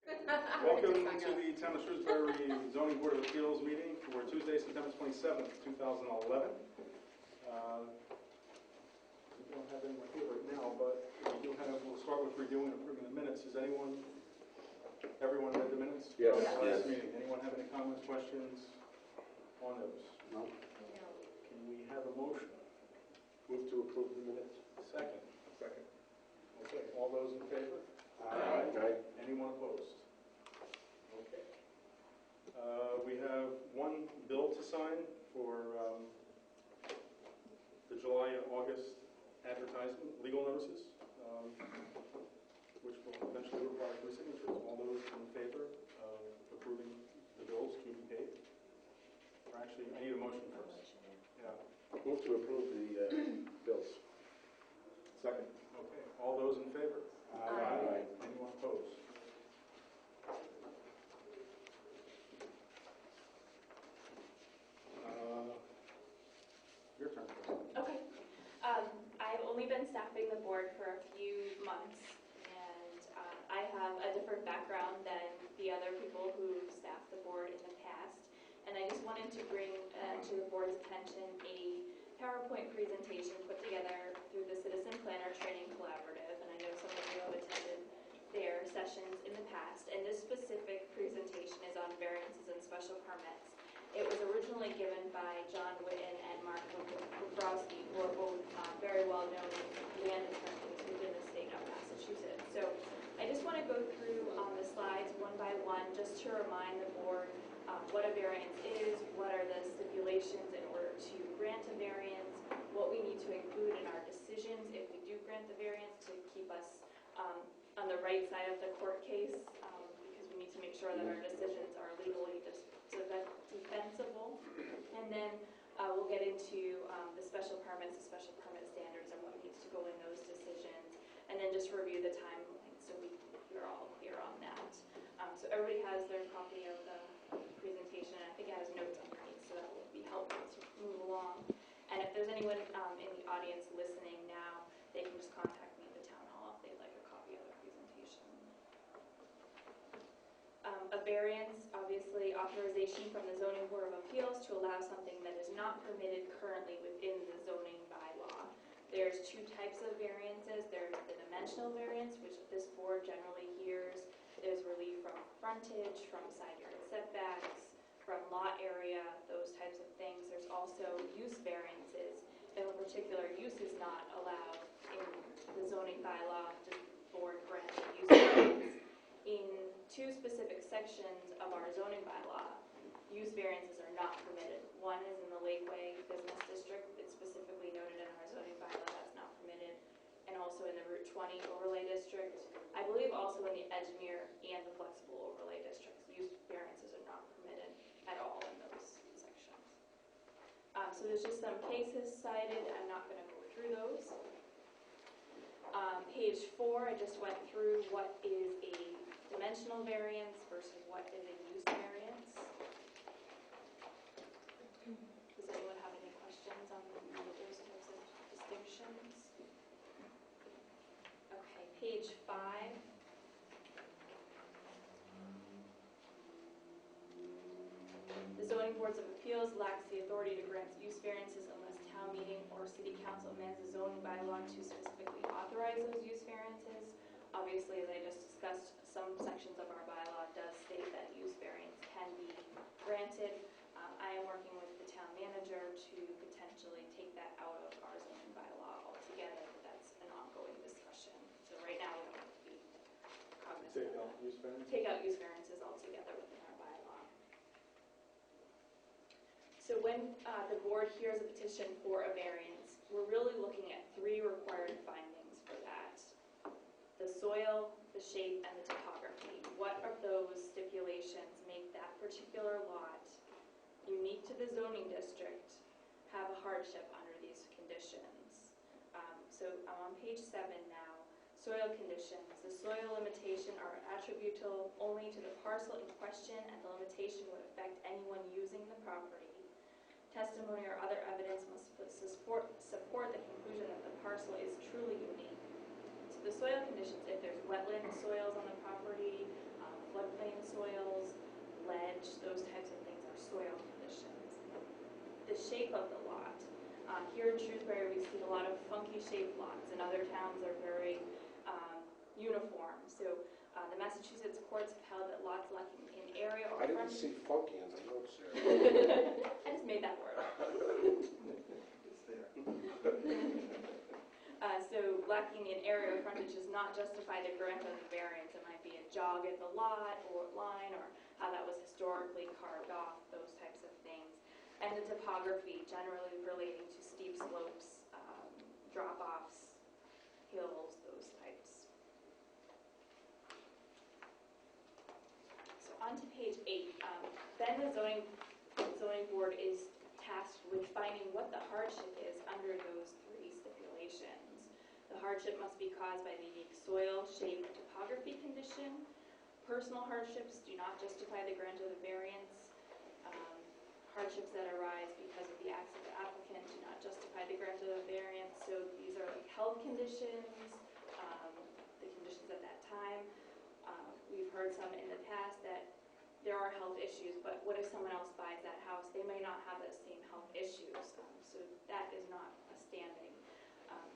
Welcome to the Town of Shrewsbury Zoning Board of Appeals meeting for Tuesday, September 27th, 2011. We don't have anyone here right now, but we'll start with reviewing and approving the minutes. Everyone read the minutes? Yes. From the last Yes. meeting. Anyone have any comments, questions on those? No. Can we have a motion? Move to approve the minutes. Second. Second. Okay, all those in favor? Aye. Anyone opposed? Okay. We have one bill to sign for the July and August advertisement, legal notices, which will eventually require 3 signatures. All those in favor of approving the bills to be paid? Or actually, I need a motion first. Yeah. Move to approve the bills. Second. Okay. All those in favor? Aye. Anyone opposed? Your turn. Okay. I've only been staffing the board for a few months, and I have a different background than the other people who staffed the board in the past. And I just wanted to bring to the board's attention a PowerPoint presentation put together through the Citizen Planner Training Collaborative. And I know some of you have attended their sessions in the past. And this specific presentation is on variances and special permits. It was originally given by John Witten and Mark Bobrowski, who are both very well-known land attorneys within the state of Massachusetts. So I just want to go through the slides one by one just to remind the board what a variance is, what are the stipulations in order to grant a variance, what we need to include in our decisions if we do grant the variance to keep us on the right side of the court case, because we need to make sure that our decisions are legally defensible. And then we'll get into the special permits, the special permit standards, and what needs to go in those decisions, and then just review the timeline so we're all clear on that. So everybody has their copy of the presentation. I think it has notes underneath, so that will be helpful to move along. And if there's anyone in the audience listening now, they can just contact me at the town hall if they'd like a copy of the presentation. A variance, obviously, authorization from the Zoning Board of Appeals to allow something that is not permitted currently within the zoning bylaw. There's 2 types of variances. There's the dimensional variance, which this board generally hears. There's relief from frontage, from side yard setbacks, from lot area, those types of things. There's also use variances. If a particular use is not allowed in the zoning bylaw, the board grants a use variance. In 2 specific sections of our zoning bylaw, use variances are not permitted. One is in the Lakeway Business District. It's specifically noted in our zoning bylaw that's not permitted. And also in the Route 20 Overlay District. I believe also in the Edgemere and the Flexible Overlay Districts. Use variances are not permitted at all in those sections. So there's just some cases cited. I'm not going to go through those. Page 4, I just went through what is a dimensional variance versus what is a use variance. Does anyone have any questions on those types of distinctions? Okay, page 5. The zoning boards of appeals lacks the authority to grant use variances unless town meeting or city council amends the zoning bylaw to specifically authorize those use variances. Obviously, as I just discussed, some sections of our bylaw does state that use variance can be granted. I am working with the town manager to potentially take that out of our zoning bylaw altogether, but that's an ongoing discussion. So right now, we don't have to be cognizant of that. Take out use variances altogether within our bylaw. So when the board hears a petition for a variance, we're really looking at 3 required findings for that. The soil, the shape, and the topography. What of those stipulations make that particular lot unique to the zoning district, have a hardship under these conditions? So I'm on page 7 now. Soil conditions. The soil limitation are attributable only to the parcel in question, and the limitation would affect anyone using the property. Testimony or other evidence must support the conclusion that the parcel is truly unique. So the soil conditions, if there's wetland soils on the property, flood shaped lots, and other towns are very uniform. So the Massachusetts courts have held that lots lacking in area or I didn't frontage. see funky in the notes there. I just made that word up. It's there. So lacking in area or frontage does not justify the grant of the variance. It might be a jog in the lot or line, or how that was historically carved off, those types of things. And the topography, generally relating to steep slopes, drop-offs, hills, those types. So on to page 8. Then the zoning board is tasked with finding what the hardship is under those 3 stipulations. The hardship must be caused by the unique soil, shape, and topography condition. Personal hardships do not justify the grant of the variance. Hardships that arise because of the acts of the applicant do not justify the grant of the variance. So these are like health conditions, the conditions at that time. We've heard some in the past that there are health issues, but what if someone else buys that house? They may not have those same health issues, so that is not a standing.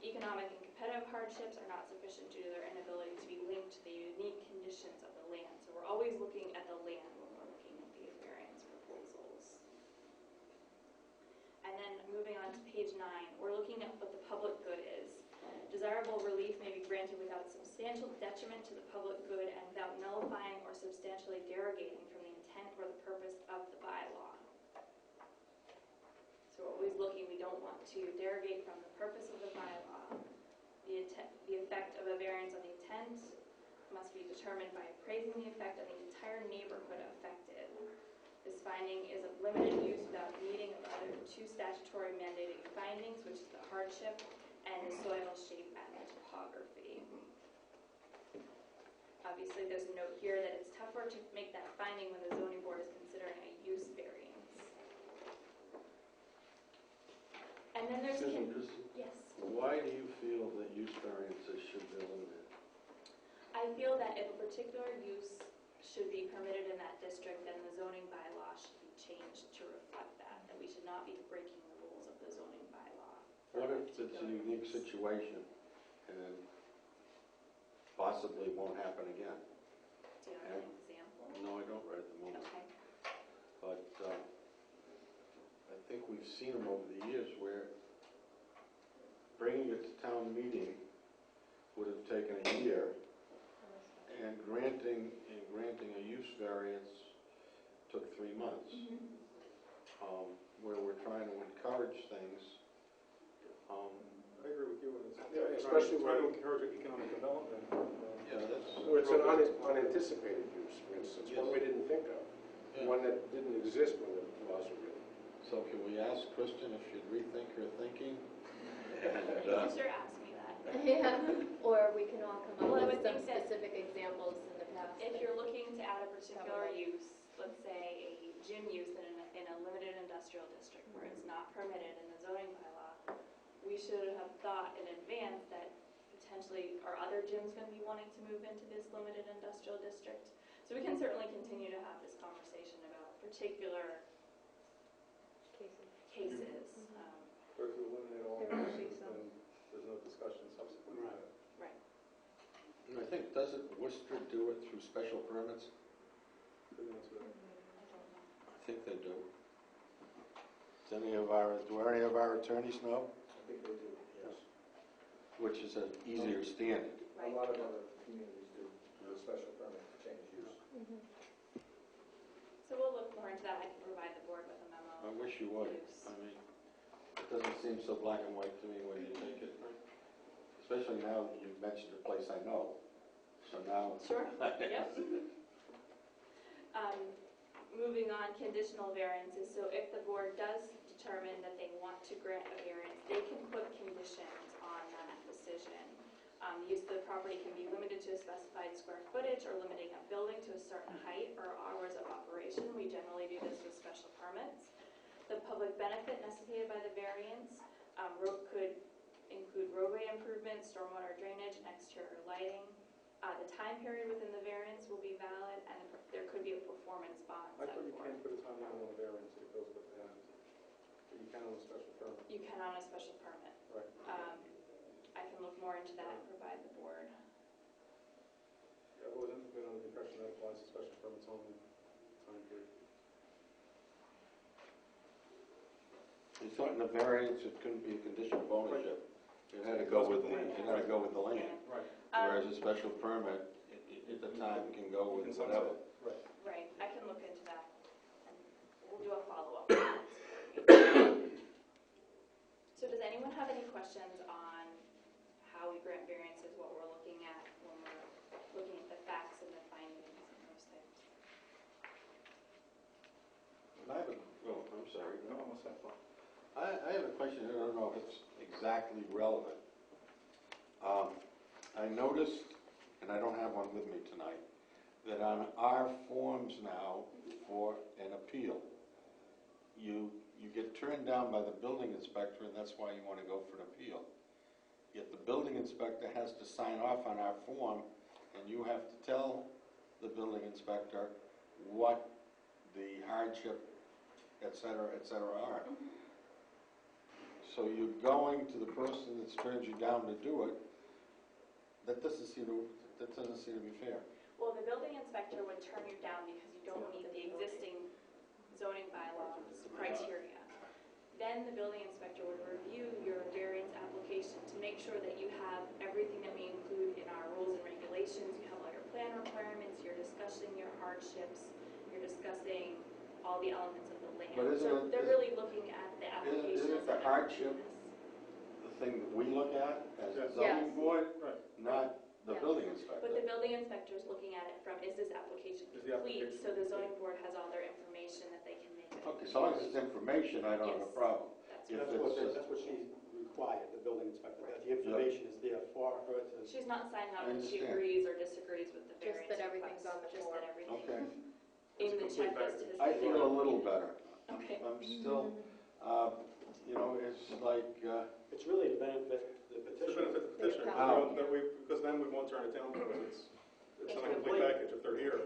Economic and competitive hardships are not sufficient due to their inability to be linked to the unique conditions of the land. So we're always looking at the land when we're looking at these variance proposals. And then moving on to page 9, we're looking at what the public good is. Desirable relief may be granted without substantial detriment to the public good and without nullifying or substantially derogating from the intent or the purpose of the bylaw. So we're always looking, we don't want to derogate from the purpose of the bylaw. The effect of a variance on the intent must be determined by appraising the effect on the entire neighborhood affected. This finding is of limited use without meeting of other 2 statutory mandated findings, which is the hardship and the soil shape and the topography. Obviously, there's a note here that it's tougher to make that finding when the zoning board is considering a use variance. And then there's... Susan, Yes. why do you feel that use variances should be eliminated? I feel that if a particular use should be permitted in that district, then the zoning bylaw should be changed to reflect that, that we should not be breaking the rules of the zoning bylaw. What if it's a unique situation and possibly won't happen again? Do you have an example? No, I don't right at the moment. Okay. But I think we've seen them over the years where bringing it to town meeting would have taken a year, and granting a use variance took 3 months. Where we're trying to encourage things. I agree with you, and it's Yeah, especially trying to when- encourage economic development. Yeah, that's. Where it's an unanticipated use, for instance, one we didn't think of, Yeah. one that didn't exist when the laws were written. So can we ask Kristen if she'd rethink her thinking? You And, can sure ask me that. Yeah, or we can all come Well, I up with would some think that specific examples in the past. If you're looking to add a particular Probably. use, let's say a gym use in a limited industrial district where it's not permitted in the zoning bylaw, we should have thought in advance that potentially are other gyms going to be wanting to move into this limited industrial district? So we can certainly continue to have this conversation about particular cases. But if you eliminate all There will be uses, some. then there's no discussion subsequent to that. Right. and I think, doesn't Worcester do it through special permits? Couldn't answer that. I think they do. Do any of our attorneys know? I think they do, yes. Which is an easier standard. A lot of other communities do a special permit to change use. So we'll look more into that. I can provide the board with a memo. I wish you would. I mean, it doesn't seem so black and white to me when you take it. Especially now that you've mentioned a place I know. So now. Sure, yep. Moving on, conditional variances. So if the board does determine that they want to grant a variance, they can put conditions on that decision. The use of the property can be limited to a specified square footage or limiting a building to a certain height or hours of operation. We generally do this with special permits. The public benefit necessitated by the variance could include roadway improvements, stormwater drainage, and exterior lighting. The time period within the variance will be valid, and there could be a performance bond I set thought you for can't it. put a timeline on a variance, it goes with that. But you can on a special permit. You can on a special permit. Right. look more into that and provide the board. I wasn't been under the impression that applies to special permits only time period. You thought in the variance it couldn't be a condition of ownership. It had to go with the land. Right. Whereas a special permit, at the time, can go with In some whatever. sense, right. Right, I can look into that, and we'll do a follow-up. So does anyone have any questions on how we grant variances, what we're looking at when we're looking at the facts and the findings and those things? I have a, oh, I'm sorry. No, almost that far. I have a question, I don't know if it's exactly relevant. I noticed, and I don't have one with me tonight, that on our forms now for an appeal, you get turned down by the building inspector, and that's why you want to go for an appeal. Yet the building inspector has to sign off on our form, and you have to tell the building inspector what the hardship, et cetera, are. So you're going to the person that's turned you down to do it. That doesn't seem to be fair. Well, the building inspector would turn you down because you don't meet the existing zoning bylaws criteria. Then the building inspector would review your variance application to make sure that you have everything that we include in our rules and regulations. You have all your plan requirements, you're discussing your hardships, you're discussing all the elements of the land. But So they're really looking at the application. Isn't the hardship the thing that we look at as a zoning Yes. board, Right. not the Yes. building But inspector? the building inspector is looking at it from, is this application Is the complete? application So the zoning board has all their information that they can make. Okay, as long as it's information, I don't have a Yes. problem. That's If right. That's what she's required, the building inspector, that the information is there for her to. She's not signing I out if she understand. agrees or disagrees with the Just variance that everything's request. on the Just form. that everything Okay, in the It's a complete checklist package. has I been. feel a little better. Okay. I'm still, it's like, It's really to benefit the It's a petitioner. benefit to the petitioner, How? because then we won't turn it down because it's It's not a complete package. If they're here,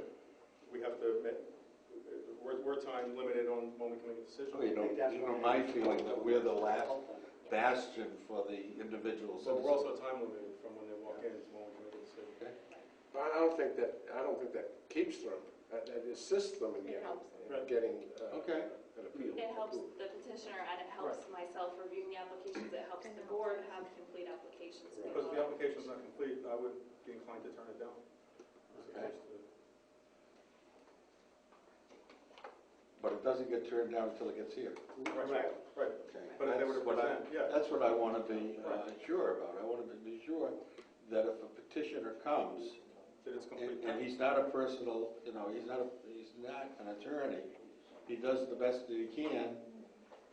we have to admit, we're time limited on when we can make a decision. my feeling that we're the last bastion for the individual So we're citizen. also time limited from when they walk in to when we can make a decision. I don't think that keeps them, that assists them in It helps. getting Okay. an appeal. It helps the petitioner and it helps myself reviewing the applications. It helps the board have complete applications. Because if the application's not complete, I would be inclined to turn it down. As Okay. opposed to- But it doesn't get turned down until it gets here. Right, right. Okay. But if they were to That's what I- present, yeah. That's what I want to be sure about. I want to be sure that if a petitioner comes, That it's complete. and he's not a personal, he's not an attorney, he does the best that he can,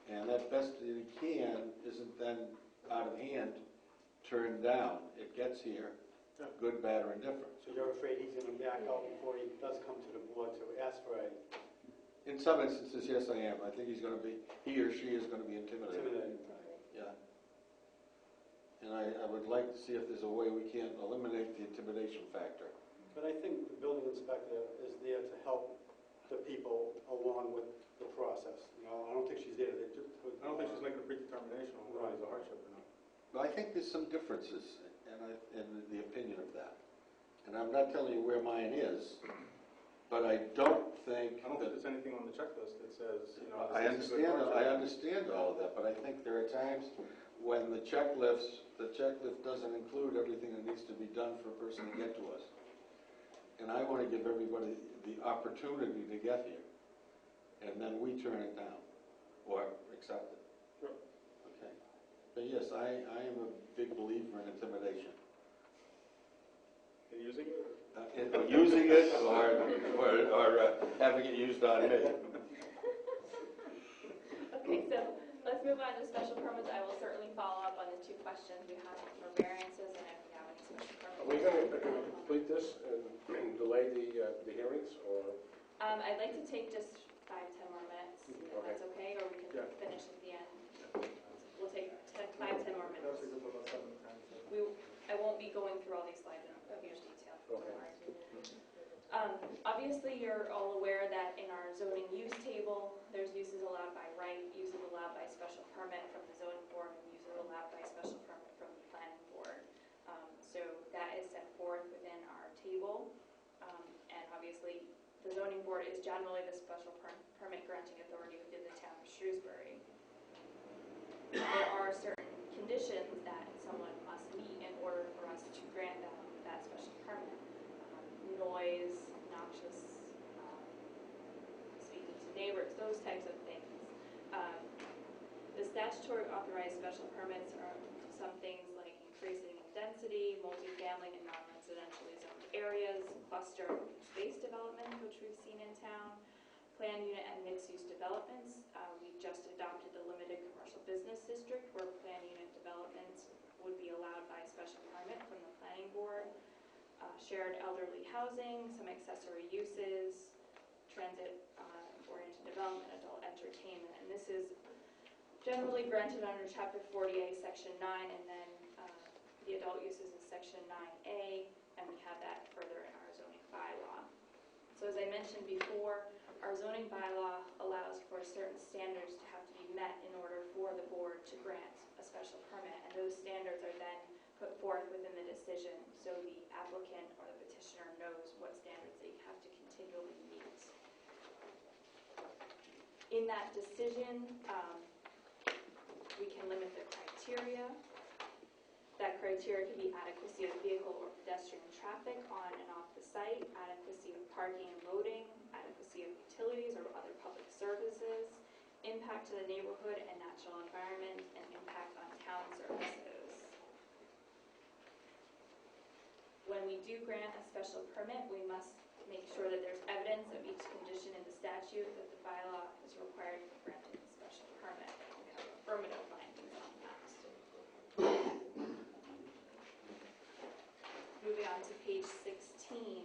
and that best that he can isn't then out of hand turned down. It gets here, good, bad, or indifferent. So you're afraid he's going to back out before he does come to the board to ask for a In some instances, yes, I am. I think he or she is going to be intimidated. intimidating? Yeah. And I would like to see if there's a way we can eliminate the intimidation factor. But I think the building inspector is there to help the people along with the process. I don't think she's there to. I don't think she's making a predetermination on whether it's a hardship or not. But I think there's some differences in the opinion of that. And I'm not telling you where mine is, but I don't think I don't think that... there's anything on the checklist that says, I this is a good understand hardship. all of that, but I think there are times when the checklist doesn't include everything that needs to be done for a person to get to us. And I want to give everybody the opportunity to get here. And then we turn it down or accept it. Sure. Okay. But yes, I am a big believer in intimidation. And using it? Using it or having it used on me. Okay, so let's move on to special permits. I will certainly follow up on the two questions we have for variances and if we have any special permits. Are we going to complete this and delay the hearings, or? I'd like to take just 5-10 more minutes, if Okay. that's okay, or we can Yeah. finish at the end. We'll take 5-10 more minutes. Actually, that's about 7 times. I won't be going through all these slides in huge detail. Don't Okay. worry. Obviously, you're all aware that in our zoning use table, there's uses allowed by right, uses allowed by special permit from the zoning board, and uses allowed by special permit from the planning board. So that is set forth within our table. And obviously, the zoning board is generally the special permit granting authority within the town of Shrewsbury. There are certain conditions that someone must meet in order for us to grant them that special permit. Noise, noxious, speaking to neighbors, those types of things. The statutory authorized special permits are some things like increasing in density, multifamily and non-residentially zoned areas, cluster open space development, which we've seen in town, planned unit and mixed-use developments. We just adopted the limited commercial business district where planned unit development would be allowed by special permit from the planning board. Shared elderly housing, some accessory uses, transit-oriented development, adult entertainment. And this is generally granted under Chapter 40A, Section 9, and then the adult uses is Section 9A, and we have that further in our zoning bylaw. So as I mentioned before, our zoning bylaw allows for certain standards to have to be met in order for the board to grant a special permit, and those standards are then put forth within the decision, so the applicant or the petitioner knows what standards they have to continually meet. In that decision, we can limit the criteria. That criteria can be adequacy of vehicle or pedestrian traffic on and off the site, adequacy of parking and loading, adequacy of utilities or other public services, impact to the neighborhood and natural environment, and impact on town services. When we do grant a special permit, we must make sure that there's evidence of each condition in the statute that the bylaw is required for granting the special permit. We have affirmative findings on that. Moving on to page 16.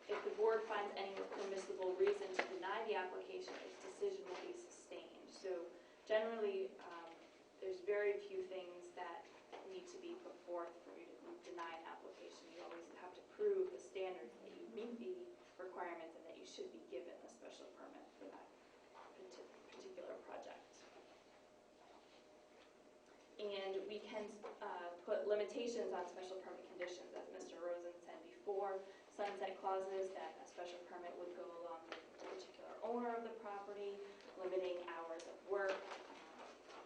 If the board finds any permissible reason to deny the application, its decision will be sustained. So generally, there's very few things that need to be put forth for you to deny an application. You always have to prove the standards that you meet the requirements and that you should be given a special permit for that particular project. And we can put limitations on special permit conditions, as Mr. Rosen said before, sunset clauses that a special permit would go along with the particular owner of the property, limiting hours of work,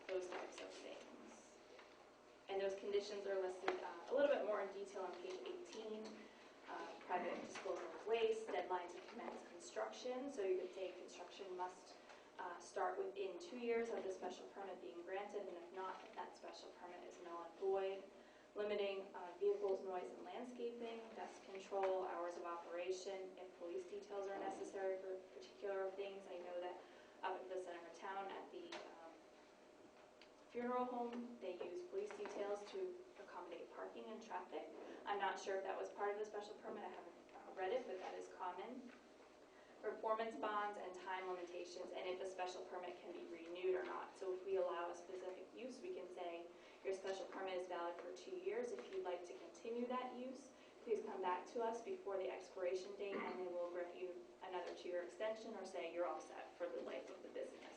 those types of things. And those conditions are listed a little bit more in detail on page 18. Private disposal of waste, deadline to commence construction. So you could say construction must start within 2 years of the special permit being granted, and if not, that special permit is null and void. Limiting vehicles, noise, and landscaping, dust control, hours of operation, if police details are necessary for particular things. I know that up at the center of town at the funeral home, they use police details to accommodate parking and traffic. I'm not sure if that was part of the special permit. I haven't read it, but that is common. Performance bonds and time limitations, and if a special permit can be renewed or not. So if we allow a specific use, we can say your special permit is valid for 2 years. If you'd like to continue that use, please come back to us before the expiration date, and then we'll grant you another 2-year extension or say you're all set for the life of the business.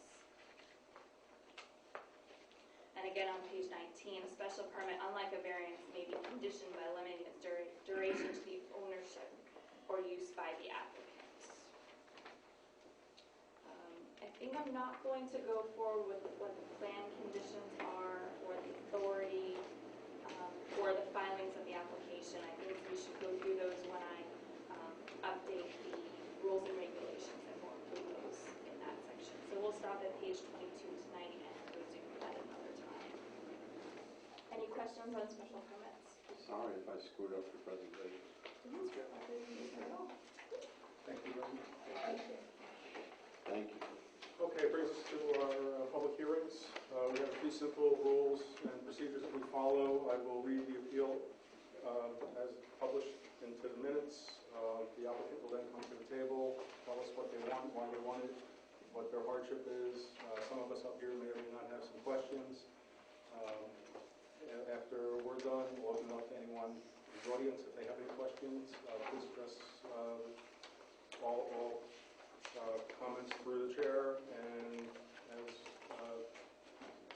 And again, on page 19, a special permit, unlike a variance, may be conditioned by limiting its duration to the ownership or use by the applicant. I think I'm not going to go forward with what the plan conditions are or the authority or the filings of the application. I think we should go through those when I update the rules and regulations, and we'll include those in that section. So we'll stop at page 22 tonight and resume at another time. Any questions on special permits? Sorry if I screwed up your presentation. Didn't screw up my presentation at all. Thank you very much. Thank you. Thank you. Okay, brings us to our public hearings. We have a few simple rules and procedures that we follow. I will read the appeal as published into the minutes. The applicant will then come to the table, tell us what they want, why they want it, what their hardship is. Some of us up here may or may not have some questions. After we're done, we'll open up to anyone in the audience if they have any questions. Please address all comments through the chair, and as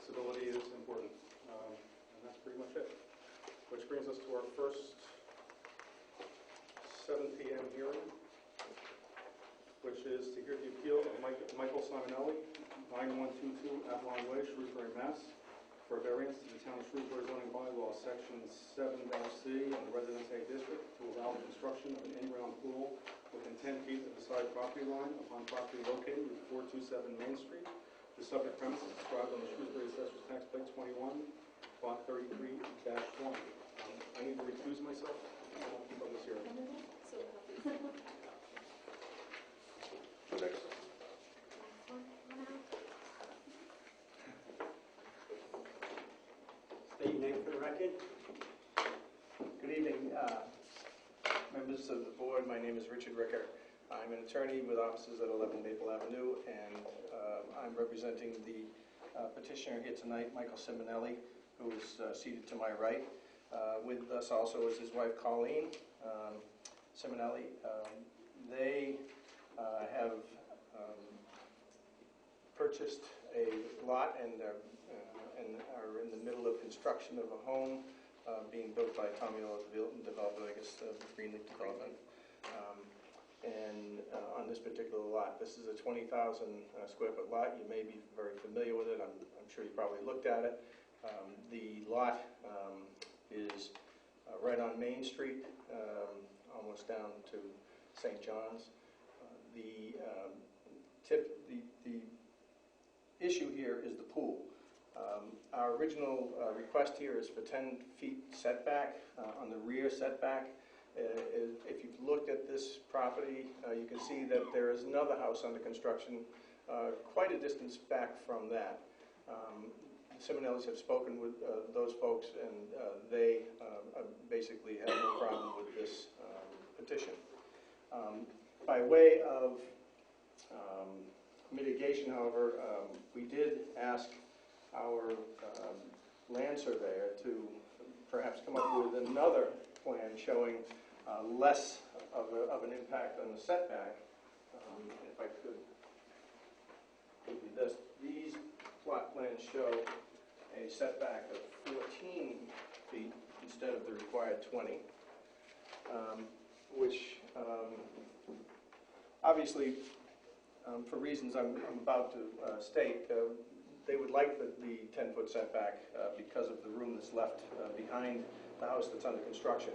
civility is important. And that's pretty much it. Which brings us to our first 7 p.m. hearing, which is to hear the appeal of Michael Simonelli, 9122 Avalon Way, Shrewsbury, Mass., for a variance to the Town of Shrewsbury zoning bylaw, Section 7-C, in the Residence A District, to allow the construction of an in-ground pool within 10 feet of the side property line upon property located at 427 Main Street. The subject premise is described on the Shrewsbury Assessor's Tax Plate 21, Lot 33-1. I need to recuse myself from this hearing. So, Next. State your name for the record. Good evening, members of the board. My name is Richard Ricker. I'm an attorney with offices at 11 Maple Avenue, and I'm representing the petitioner here tonight, Michael Simonelli, who is seated to my right. With us also is his wife, Colleen Simonelli. They have purchased a lot and are in the middle of construction of a home being built by Tommy Ola Developer, I guess, Greenleaf Development. On this particular lot, this is a 20,000 square foot lot. You may be very familiar with it. I'm sure you probably looked at it. The lot is right on Main Street, almost down to St. John's. The issue here is the pool. Our original request here is for 10 feet setback on the rear setback. If you've looked at this property, you can see that there is another house under construction quite a distance back from that. The Simonellis have spoken with those folks, and they basically have no problem with this petition. By way of mitigation, however, we did ask our land surveyor to perhaps come up with another plan showing less of an impact on the setback. If I could give you this. These plot plans show a setback of 14 feet instead of the required 20, which obviously, for reasons I'm about to state, they would like the 10-foot setback because of the room that's left behind the house that's under construction.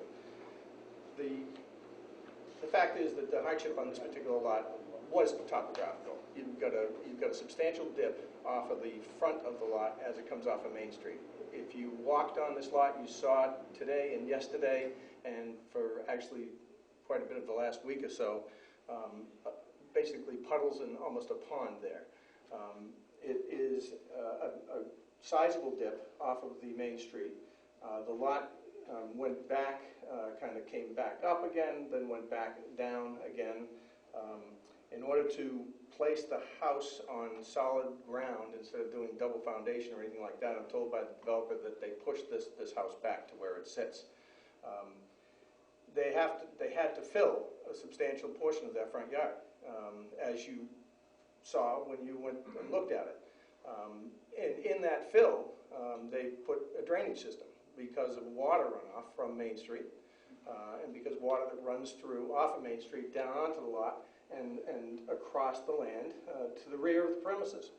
The fact is that the hardship on this particular lot was topographical. You've got a substantial dip off of the front of the lot as it comes off of Main Street. If you walked on this lot, you saw it today and yesterday, and for actually quite a bit of the last week or so, basically puddles and almost a pond there. It is a sizable dip off of the Main Street. The lot went back, kind of came back up again, then went back down again. In order to place the house on solid ground instead of doing double foundation or anything like that, I'm told by the developer that they pushed this house back to where it sits. They had to fill a substantial portion of their front yard, as you saw when you went and looked at it. In that fill, they put a drainage system because of water runoff from Main Street, and because water that runs through off of Main Street down onto the lot and across the land to the rear of the premises.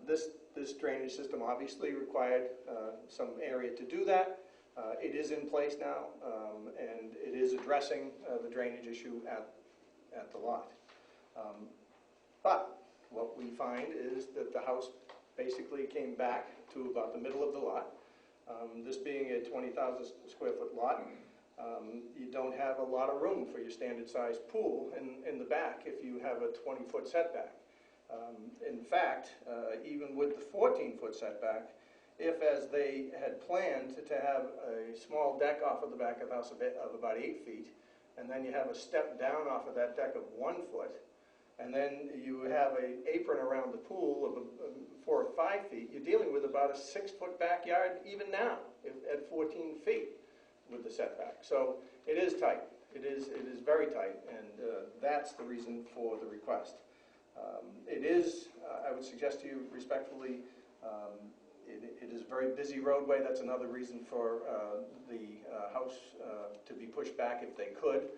This drainage system obviously required some area to do that. It is in place now, and it is addressing the drainage issue at the lot. But what we find is that the house basically came back to about the middle of the lot. This being a 20,000 square foot lot, you don't have a lot of room for your standard size pool in the back if you have a 20-foot setback. In fact, even with the 14-foot setback, if, as they had planned, to have a small deck off of the back of the house of about 8 feet, and then you have a step down off of that deck of 1 foot, and then you have an apron around the pool of 4 or 5 feet, you're dealing with about a 6-foot backyard even now at 14 feet with the setback. So it is tight. It is very tight, and that's the reason for the request. It is, I would suggest to you respectfully, It is a very busy roadway. That's another reason for the house to be pushed back if they could.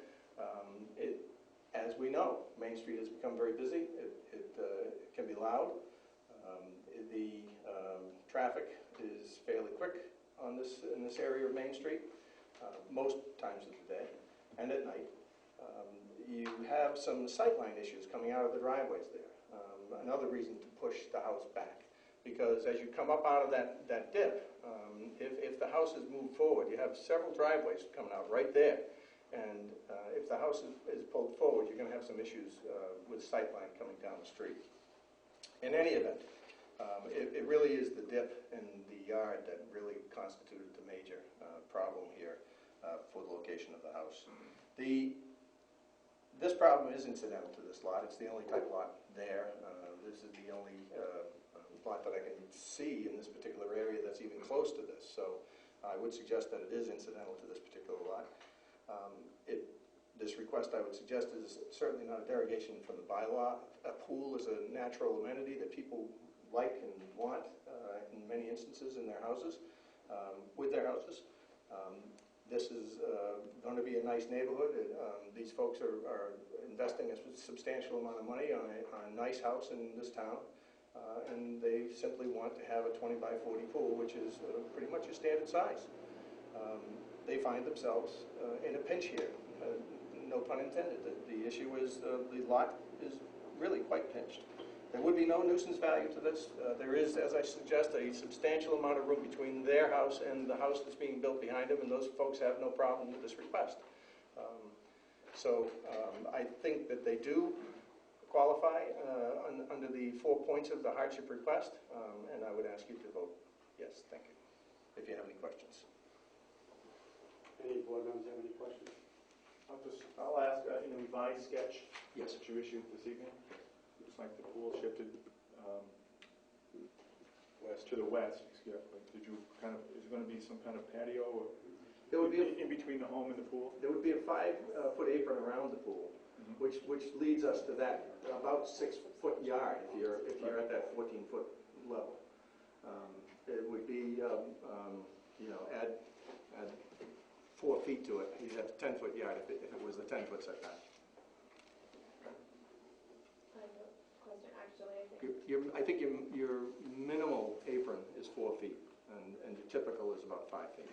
As we know, Main Street has become very busy. It can be loud. The traffic is fairly quick in this area of Main Street, most times of the day and at night. You have some sightline issues coming out of the driveways there. Another reason to push the house back, because as you come up out of that dip, if the house is moved forward, you have several driveways coming out right there. And if the house is pulled forward, you're going to have some issues with sightline coming down the street. In any event, it really is the dip in the yard that really constituted the major problem here for the location of the house. This problem is incidental to this lot. It's the only type lot there. This is the only lot that I can see in this particular area that's even close to this. So I would suggest that it is incidental to this particular lot. This request, I would suggest, is certainly not a derogation from the bylaw. A pool is a natural amenity that people like and want in many instances in their houses, with their houses. This is going to be a nice neighborhood. These folks are investing a substantial amount of money on a nice house in this town, and they simply want to have a 20 by 40 pool, which is pretty much a standard size. They find themselves in a pinch here. No pun intended. The issue is the lot is really quite pinched. There would be no nuisance value to this. There is, as I suggest, a substantial amount of room between their house and the house that's being built behind them, and those folks have no problem with this request. I think that they do qualify under the 4 points of the hardship request, and I would ask you to vote yes. Thank you. If you have any questions. Any board members have any questions? I'll ask, in the revised sketch Yes. that you issued this evening, looks like the pool shifted to the west. Excuse me. Did you is it going to be some kind of patio or There would be in between the home and the pool? There would be a 5-foot apron around the pool, which leads us to that about 6-foot yard if you're at that 14-foot level. It would be add 4 feet to it. You'd have a 10-foot yard if it was the 10-foot setback. I have a question, actually, I think your minimal apron is 4 feet, and your typical is about 5 feet.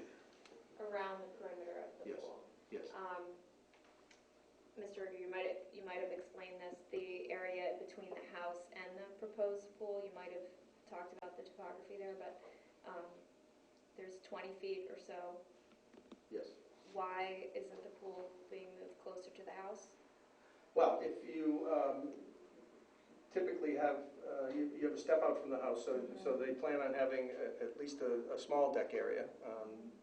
around the perimeter of the Yes. pool. Yes. Mr. Ruger, you might have explained this, the area between the house and the proposed pool, you might have talked about the topography there, but there's 20 feet or so. Yes. Why isn't the pool being moved closer to the house? Well, if you typically have, you have a step out from the house, so they plan on having at least a small deck area.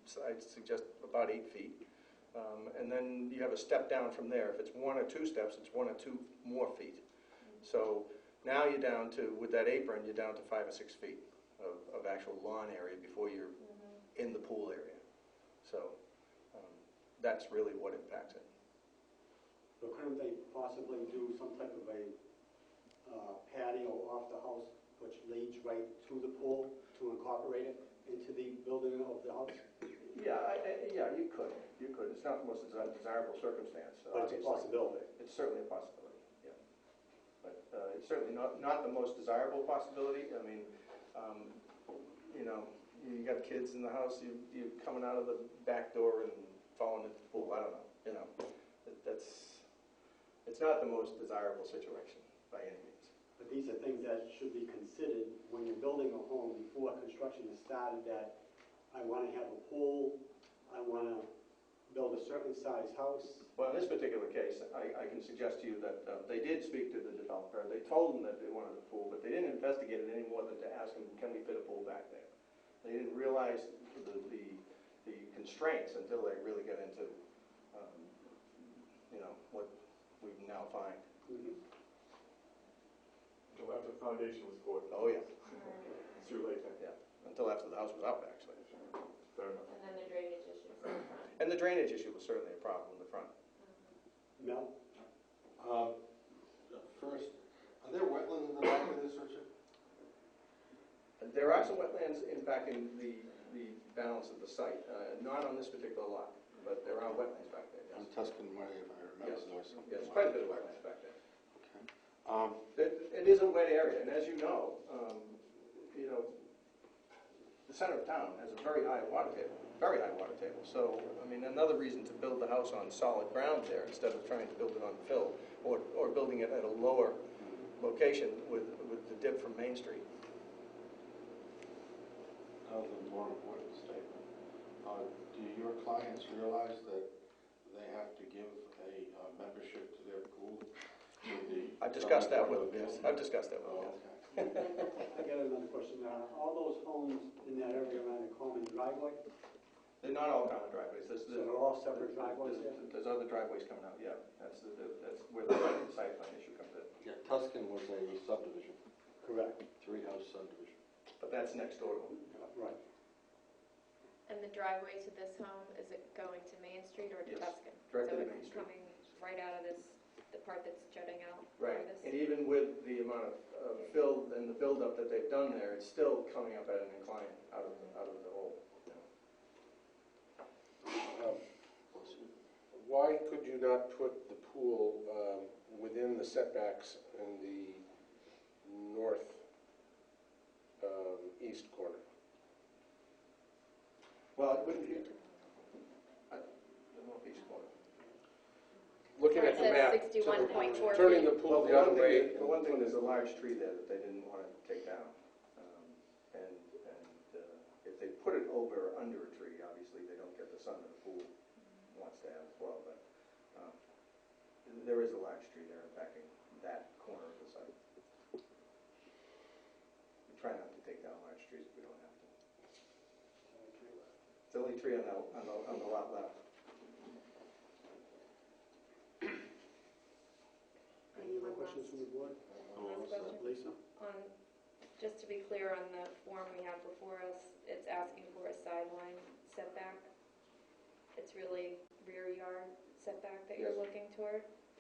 So I'd suggest about 8 feet. And then you have a step down from there. If it's 1 or 2 steps, it's 1 or 2 more feet. So now you're down to, with that apron, you're down to 5 or 6 feet of actual lawn area before you're in the pool area. So that's really what impacts it. So couldn't they possibly do some type of a patio off the house which leads right to the pool to incorporate it into the building of the house? Yeah, you could. It's not the most desirable circumstance. But it's a possibility. It's certainly a possibility, yeah. But it's certainly not the most desirable possibility. I mean, you got kids in the house, you're coming out of the back door and falling into the pool. I don't know, it's not the most desirable situation by any means. But these are things that should be considered when you're building a home before construction is started, that I want to have a pool, I want to build a certain size house. Well, in this particular case, I can suggest to you that they did speak to the developer. They told him that they wanted a pool, but they didn't investigate it any more than to ask him, can we fit a pool back there? They didn't realize the constraints until they really got into, what we now find. Until after the foundation was poured. Oh, yeah. It's too late then. Yeah, until after the house was up, actually. Fair enough. And then the drainage issues in the front. And the drainage issue was certainly a problem in the front. Mel? First, are there wetlands in the back of this, Richard? There are some wetlands impacting the balance of the site, not on this particular lot, but there are wetlands back there, On yes. Tuscan Way, if I remember, Yes. there was something. Yes, quite a bit of wetlands back there. Okay. It is a wet area, and as you know, the center of town has a very high water table, very high water table. So, I mean, another reason to build the house on solid ground there instead of trying to build it on fill, or building it at a lower location with the dip from Main Street. Another more important statement. Do your clients realize that they have to give a membership to their pool? I've discussed that with them, yes. I've discussed that with them, Oh, yes. okay. I got another question. All those homes in that area around a common driveway, They're not all common driveways. so they're all separate driveways there? There's other driveways coming out, yeah. That's where the site plan issue comes in. Yeah, Tuscan was a subdivision, Correct. three-house subdivision. But that's next door to them. Right. And the driveway to this home, is it going to Main Street or to Yes, Tuscan? directly to So Main it's Street. coming right out of this, the part that's jutting out Right, farthest? and even with the amount of fill and the buildup that they've done there, it's still coming up at an incline out of the hole. Why could you not put the pool within the setbacks in the north east corner? Well, it wouldn't be, the northeast corner. Looking Where at it the map, says 61.4 turning feet. the pool the other way. The one thing, there's a large tree there that they didn't want to take down. And if they put it over, under a tree, obviously they don't get the sun that the pool wants to have as well, but there is a large tree there impacting that corner of the site. We try not to take down large trees if we don't have to. It's the only tree on the lot left. Any other questions from the board? Last question. Lisa? Just to be clear, on the form we have before us, it's asking for a sideline setback. It's really rear yard setback that you're Yes.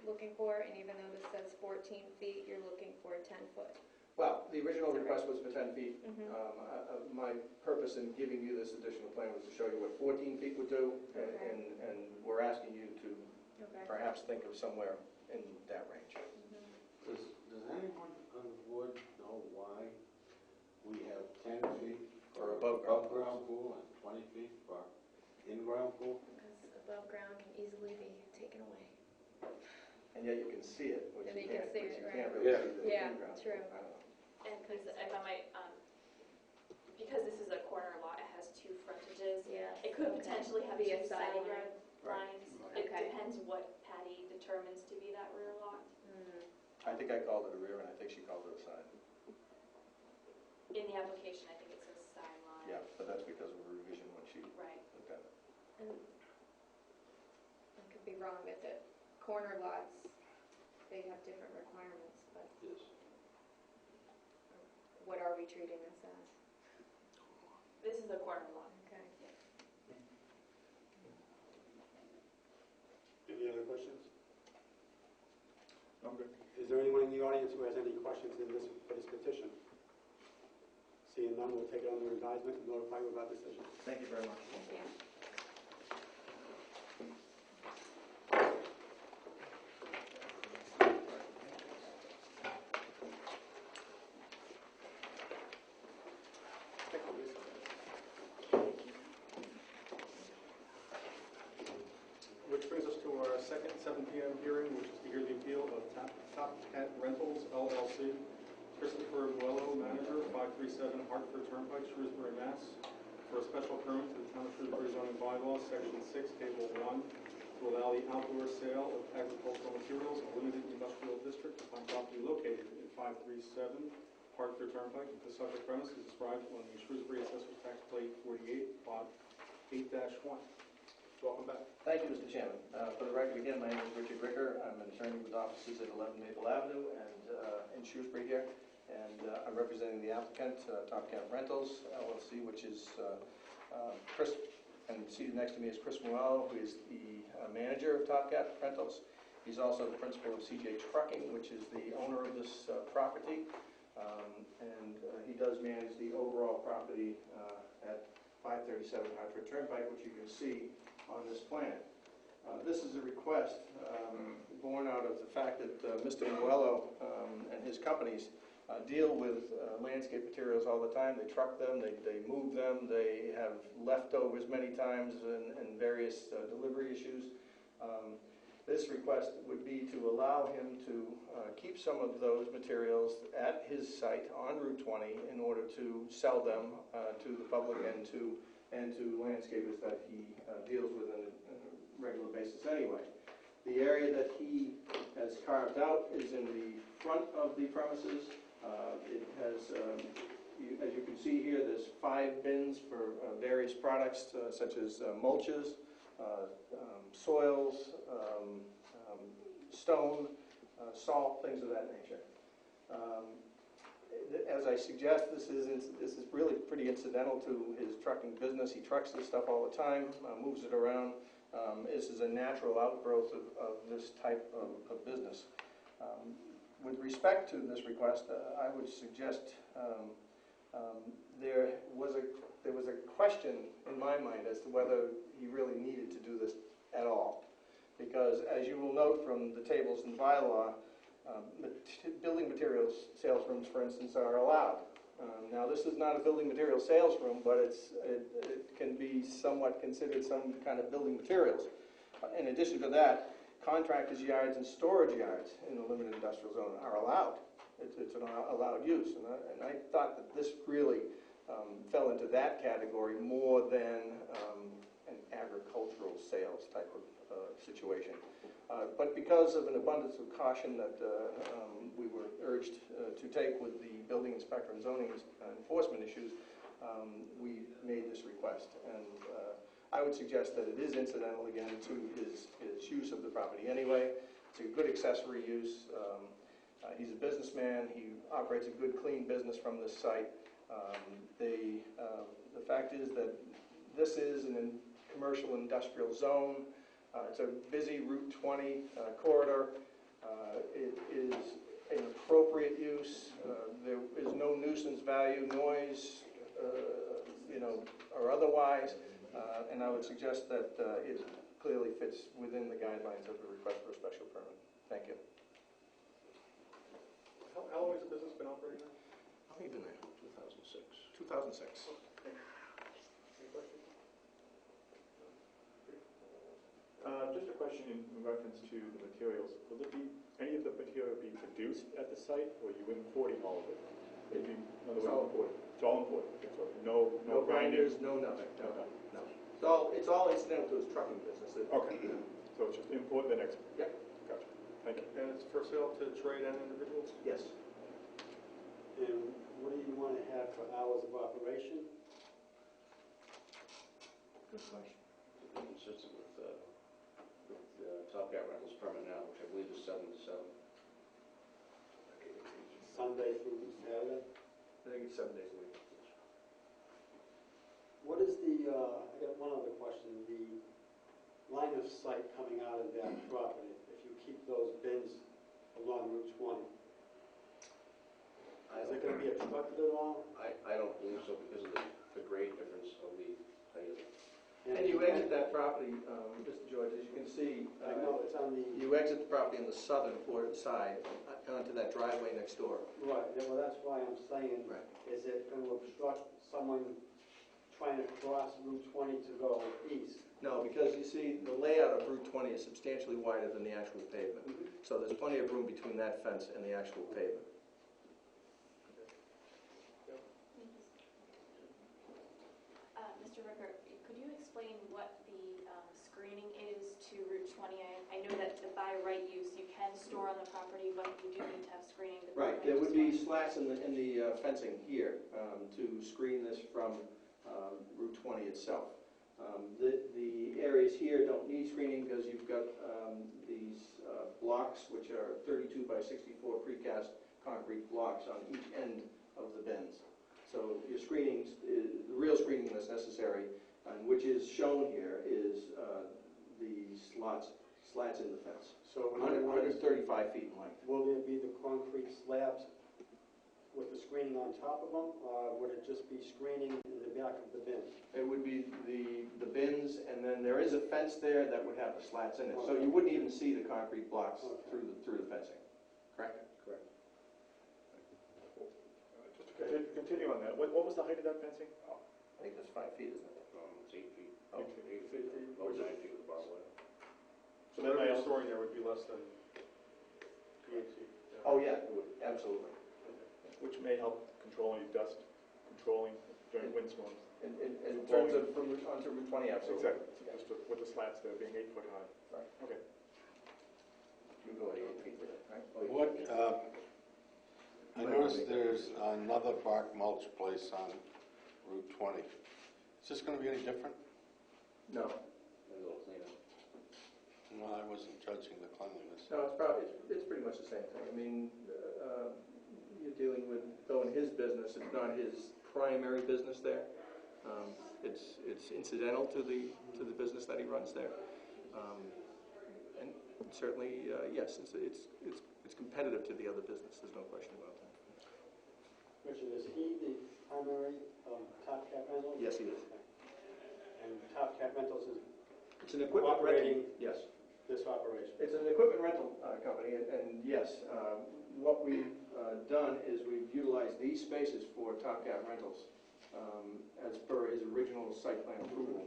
looking for, and even though this says 14 feet, you're looking for a 10-foot. Well, the original request was for 10 feet. Mhm. My purpose in giving you this additional plan was to show you what 14 feet would do, Okay. and we're asking you to Okay. perhaps think of somewhere in that range. Does anyone on the board know why we have 10 feet For for above ground above-ground pool and 20 feet for in-ground pool? Because above ground can easily be taken away. And yet you can see it, which And you you can can't, see which it, you right. can't really Yeah. see the Yeah, in-ground. true. I don't know. And because if I might, because this is a corner lot, it has two frontages. Yeah. It could potentially have Be a two side side line. yard lines. It Okay. depends what Patty determines to be that rear lot. I think I called it a rear, and I think she called it a side. In the application, I think it says side line. Yeah, but that's because of a revision when she Right. looked at it. And I could be wrong, but the corner lots, they have different requirements, but Yes. what are we treating this as? This is a corner lot. Okay. Any other questions? I'm good. Is there anyone in the audience who has any questions for this petition? Seeing none, we'll take it under advisement and notify you of our decision. Thank you very much. Thank you. Which brings us to our second 7 PM hearing, which is to hear the appeal of Top Cat Rentals LLC. Christopher Muello, manager, 537 Hartford Turnpike, Shrewsbury, Mass. For a special permit to the Town of Shrewsbury zoning bylaws, Section 6, Table 1, to allow the outdoor sale of agricultural materials in a limited industrial district upon property located at 537 Hartford Turnpike. The subject premise is described on the Shrewsbury Assessor's Tax Plate 48, Lot 8-1. Welcome back. Thank you, Mr. Chairman. For the record, again, my name is Richard Ricker. I'm an attorney with offices at 11 Maple Avenue and in Shrewsbury here. And I'm representing the applicant, Top Cat Rentals LLC, which is Chris, and seated next to me is Chris Muello, who is the manager of Top Cat Rentals. He's also the principal of CJ Trucking, which is the owner of this property. And he does manage the overall property at 537 Hartford Turnpike, which you can see on this plan. This is a request born out of the fact that Mr. Noello and his companies deal with landscape materials all the time. They truck them, they move them, they have leftovers many times and various delivery issues. This request would be to allow him to keep some of those materials at his site on Route 20 in order to sell them to the public and to landscapers that he deals with on a regular basis anyway. The area that he has carved out is in the front of the premises. It has, as you can see here, there's 5 bins for various products such as mulches, soils, stone, salt, things of that nature. As I suggest, this is really pretty incidental to his trucking business. He trucks this stuff all the time, moves it around. This is a natural outgrowth of this type of business. With respect to this request, I would suggest there was a question in my mind as to whether he really needed to do this at all. Because as you will note from the tables in bylaw, building materials sales rooms, for instance, are allowed. Now, this is not a building material sales room, but it can be somewhat considered some kind of building materials. In addition to that, contractors' yards and storage yards in the limited industrial zone are allowed. It's an allowed use, and I thought that this really fell into that category more than an agricultural sales type of situation. But because of an abundance of caution that we were urged to take with the building inspector and zoning enforcement issues, we made this request. And I would suggest that it is incidental, again, to his use of the property anyway. It's a good accessory use. He's a businessman. He operates a good, clean business from this site. The fact is that this is an commercial industrial zone. It's a busy Route 20 corridor. It is an appropriate use. There is no nuisance value, noise, or otherwise. And I would suggest that it clearly fits within the guidelines of the request for a special permit. Thank you. How long has the business been operating now? How long have you been there? 2006. 2006. Any questions? Just a question in reference to the materials. Will there be any of the material be produced at the site, or are you importing all of it? Maybe, in other words, imported. It's all imported. So no grinders, no nothing. No. It's all incidental to his trucking business. Okay. So it's just import then export. Yep. Gotcha. Thank you. And it's for sale to trade and individuals? Yes. And what do you want to have for hours of operation? Good question. Consistent with Top Hat Rentals permit now, which I believe is 7 to 7. Sunday through Saturday? I think it's 7 days a week. What is the, I got one other question, the line of sight coming out of that property, if you keep those bins along Route 20? Is it going to be obstructed at all? I don't believe so because of the grade difference of the height of it. And you exit that property, Mr. George, as you can see, I know, it's on the... you exit the property on the southern side onto that driveway next door. Right, yeah, well, that's why I'm saying, Right. is it going to obstruct someone trying to cross Route 20 to go east? No, because you see, the layout of Route 20 is substantially wider than the actual pavement. So there's plenty of room between that fence and the actual pavement. Mr. Ricker, could you explain what the screening is to Route 20? I know that the by right use you can store on the property, but you do need to have screening. Right, there would be slats in the fencing here to screen this from Route 20 itself. The areas here don't need screening because you've got these blocks, which are 32 by 64 precast concrete blocks on each end of the bins. So your screening, the real screening that's necessary, and which is shown here, is the slats in the fence. So 135 feet in length. will there be the concrete slabs with the screening on top of them, or would it just be screening in the back of the bin? It would be the bins, and then there is a fence there that would have the slats in it, so you wouldn't even see the concrete blocks through the fencing, correct? Correct. Just to continue on that, what was the height of that fencing? I think that's 5 feet, isn't it? It's 8 feet. Oh, 8 feet. About 9 feet with barbed wire. So whatever you're storing there would be less than 8 feet. Oh, yeah, it would, absolutely. Which may help controlling dust, controlling during windstorms. In terms of from onto Route 20, absolutely. Exactly, just with the slats there being 8 foot high. Right. Okay. You go at 8 feet with it, right? What, I noticed there's another bark mulch place on Route 20. Is this going to be any different? No, A little cleaner. Well, I wasn't judging the cleanliness. no, it's pretty much the same thing. I mean, you're dealing with, though in his business, it's not his primary business there. It's incidental to the business that he runs there. And certainly, yes, it's competitive to the other business, there's no question about that. Richard, is he the primary Top Cat rental? Yes, he is. And Top Cat Rentals is It's an equipment rental. operating Yes. this operation? It's an equipment rental company, and yes, what we've done is we've utilized these spaces for Top Cat Rentals as per his original site plan approval.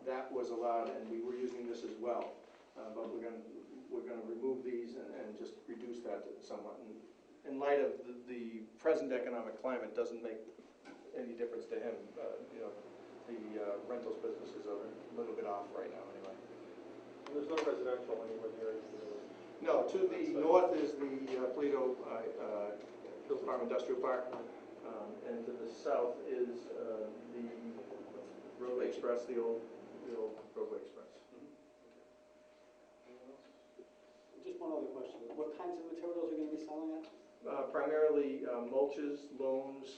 That was allowed, and we were using this as well, but we're going to remove these and just reduce that somewhat. And in light of the present economic climate, doesn't make any difference to him. The rentals business is a little bit off right now, anyway. There's no residential anywhere near it. No, to the north is the Toledo Hills Farm Industrial Park, and to the south is the Roadway Express, the old Roadway Express. Just one other question. What kinds of materials are you going to be selling at? Primarily mulches, loams,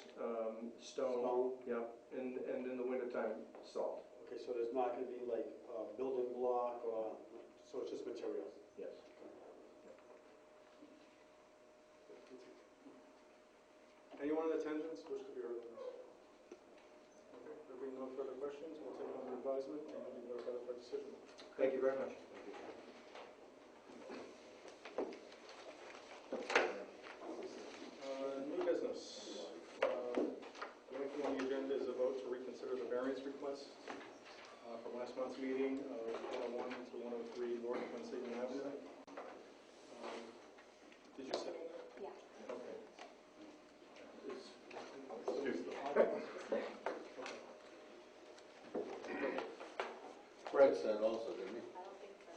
stone. Stone? Yeah, and in the wintertime, salt. Okay, so there's not going to be like building block or, so it's just materials? Yes. Anyone in attendance wish to be heard on this? Okay, there being no further questions, we'll take it under advisement and be notified of our decision. Thank you very much. New business. The only thing on the agenda is a vote to reconsider the variance request from last month's meeting of 101 to 103 North Quincy Avenue. Did you sit on that? Yeah. Okay. Fred said also, didn't he? I don't think so.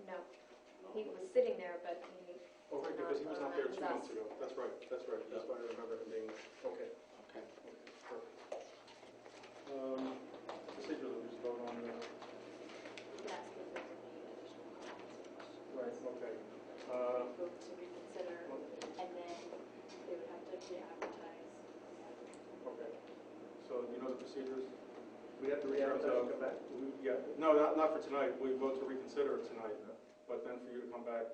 No, he was sitting there, but he, Oh, right, because he was not there 2 It was months us. ago. That's right, that's right. That's why I remember him being there. Okay. Okay. Perfect. Procedurally, we just vote on the... You can ask if there's any additional comments or Right, questions. okay. Vote to reconsider, and then they would have to re-advertise. Okay. So you know the procedures? We have to re-advertise and come back? Yeah, no, not for tonight. We vote to reconsider it tonight, but then for you to come back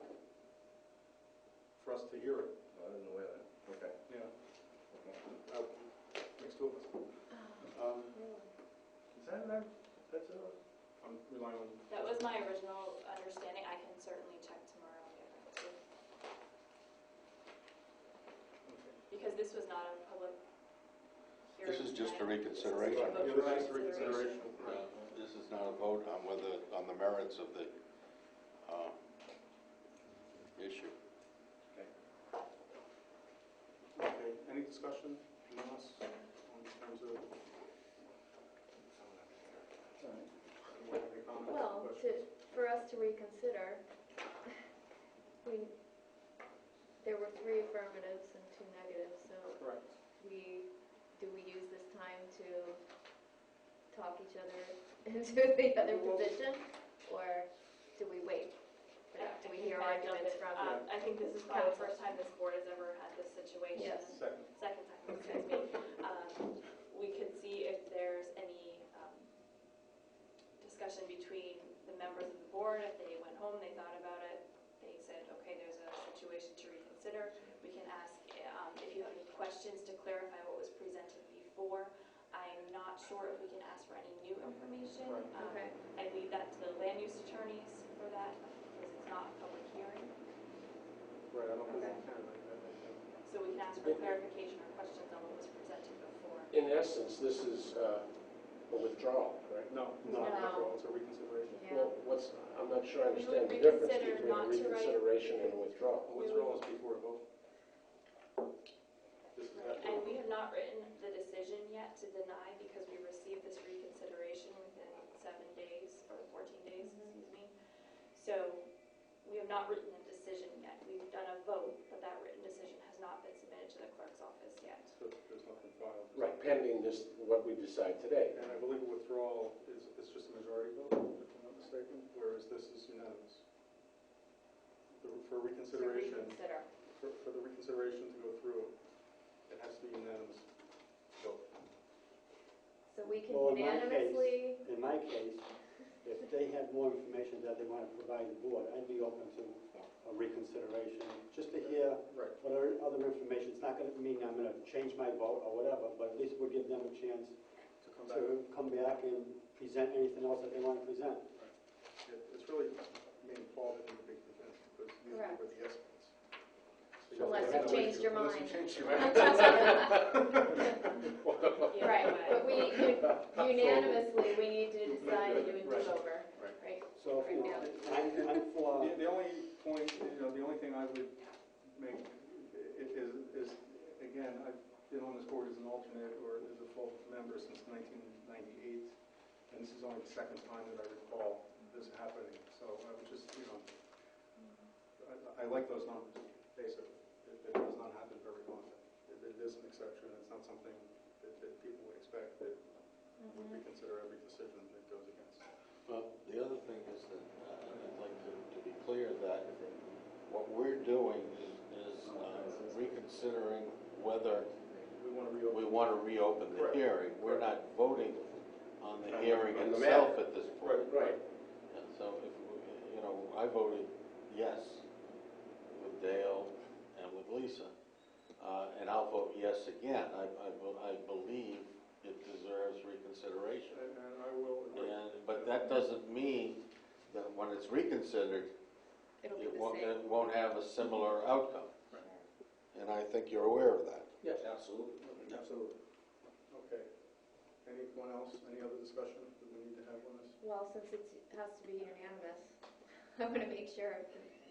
for us to hear it. I didn't know that. Okay. Yeah. Makes two of us. Is that's a... I'm relying on... That was my original understanding. I can certainly check tomorrow and get back to you. Okay. Because this was not a public hearing. This is just a tonight. reconsideration. This is Yeah, a this is reconsideration. This is not a vote on on the merits of the issue. Okay, any discussion among us in terms of... Anyone have any comments, well, questions? for us to reconsider, there were 3 affirmatives and 2 negatives, so Correct. do we use this time to talk each other into the other position, or do we wait? Do we hear I can arguments jump from? in. I think this is probably the first time this board has ever had this situation. Yes. Second. Second time, excuse me. We could see if there's any discussion between the members of the board. If they went home, they thought about it, they said, okay, there's a situation to reconsider. We can ask questions to clarify what was presented before. I'm not sure if we can ask for any new information. Right. Okay. I leave that to the land use attorneys for that, because it's not a public hearing. Right, I don't believe Okay. we can. I think. So we can ask for clarification or questions on what was presented before. In essence, this is a withdrawal, correct? No, it's No. not a withdrawal, it's a reconsideration. Yeah. Well, I'm not sure I We understand would the difference reconsider between a not to write- reconsideration and a withdrawal. A withdrawal is before a vote. This is Right, after. and we have not written the decision yet to deny because we received this reconsideration within 7 days, or 14 days, excuse me. So we have not written a decision yet. We've done a vote, but that written decision has not been submitted to the clerk's office yet. So there's nothing filed. Right, pending this, what we decide today. And I believe a withdrawal is just a majority vote, if I'm not mistaken, whereas this is unanimous. For To reconsideration, reconsider. for the reconsideration to go through, it has to be unanimous vote. So we can Well, in my unanimously, In my case, if they had more information that they want to provide the board, I'd be open to a reconsideration, just to hear Right. what other information. It's not going to mean I'm going to change my vote or whatever, but at least we'll give them a chance To come back, to come back and present anything else that they want to present. it's really me and Paul that need to be convinced, because usually Correct. we're the experts. So Unless have you've to- changed your unless mind. you changed your mind. Yeah, right, but- but we unanimously, we need to decide to do a Right. do-over, right? So, you know, I'm for, The only point, the only thing I would make is, again, I've been on this board as an alternate or as a full member since 1998, and this is only the second time that I recall this happening. So I would just, I like those numbers, basically. It does not happen very often. It is an exception. It's not something that people would expect that would reconsider every decision that goes against. Well, the other thing is that I'd like to be clear that what we're doing is reconsidering whether We want to reopen. we want to reopen the Correct. hearing. We're not voting on the hearing On the itself matter. at this point. Right. And so if, I voted yes with Dale and with Lisa, and I'll vote yes again. I believe it deserves reconsideration. And I will agree. But that doesn't mean that when it's reconsidered, It'll be it the same. won't have a similar outcome. And I think you're aware of that. Yes, absolutely. Absolutely. Okay. Anyone else, any other discussion that we need to have on this? Well, since it has to be unanimous, I want to make sure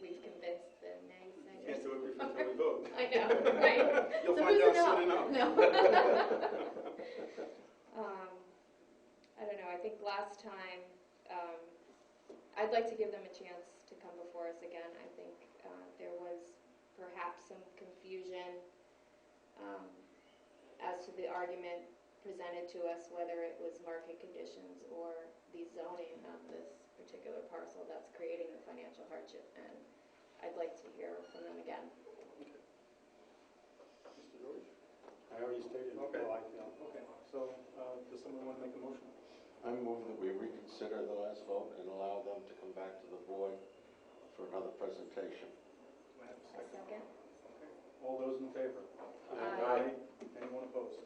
we've convinced the Can't naysayers. do it before we vote. I know, right? You'll So find who's out a soon enough. no? I don't know, I think last time, I'd like to give them a chance to come before us again. I think there was perhaps some confusion as to the argument presented to us, whether it was market conditions or the zoning of this particular parcel that's creating the financial hardship, and I'd like to hear from them again. Mr. George? I already stated Okay. how I feel. Okay, so does someone want to make a motion? I move that we reconsider the last vote and allow them to come back to the board for another presentation. Do I have a A second? second? Okay. All those in favor? Aye. Anyone opposed?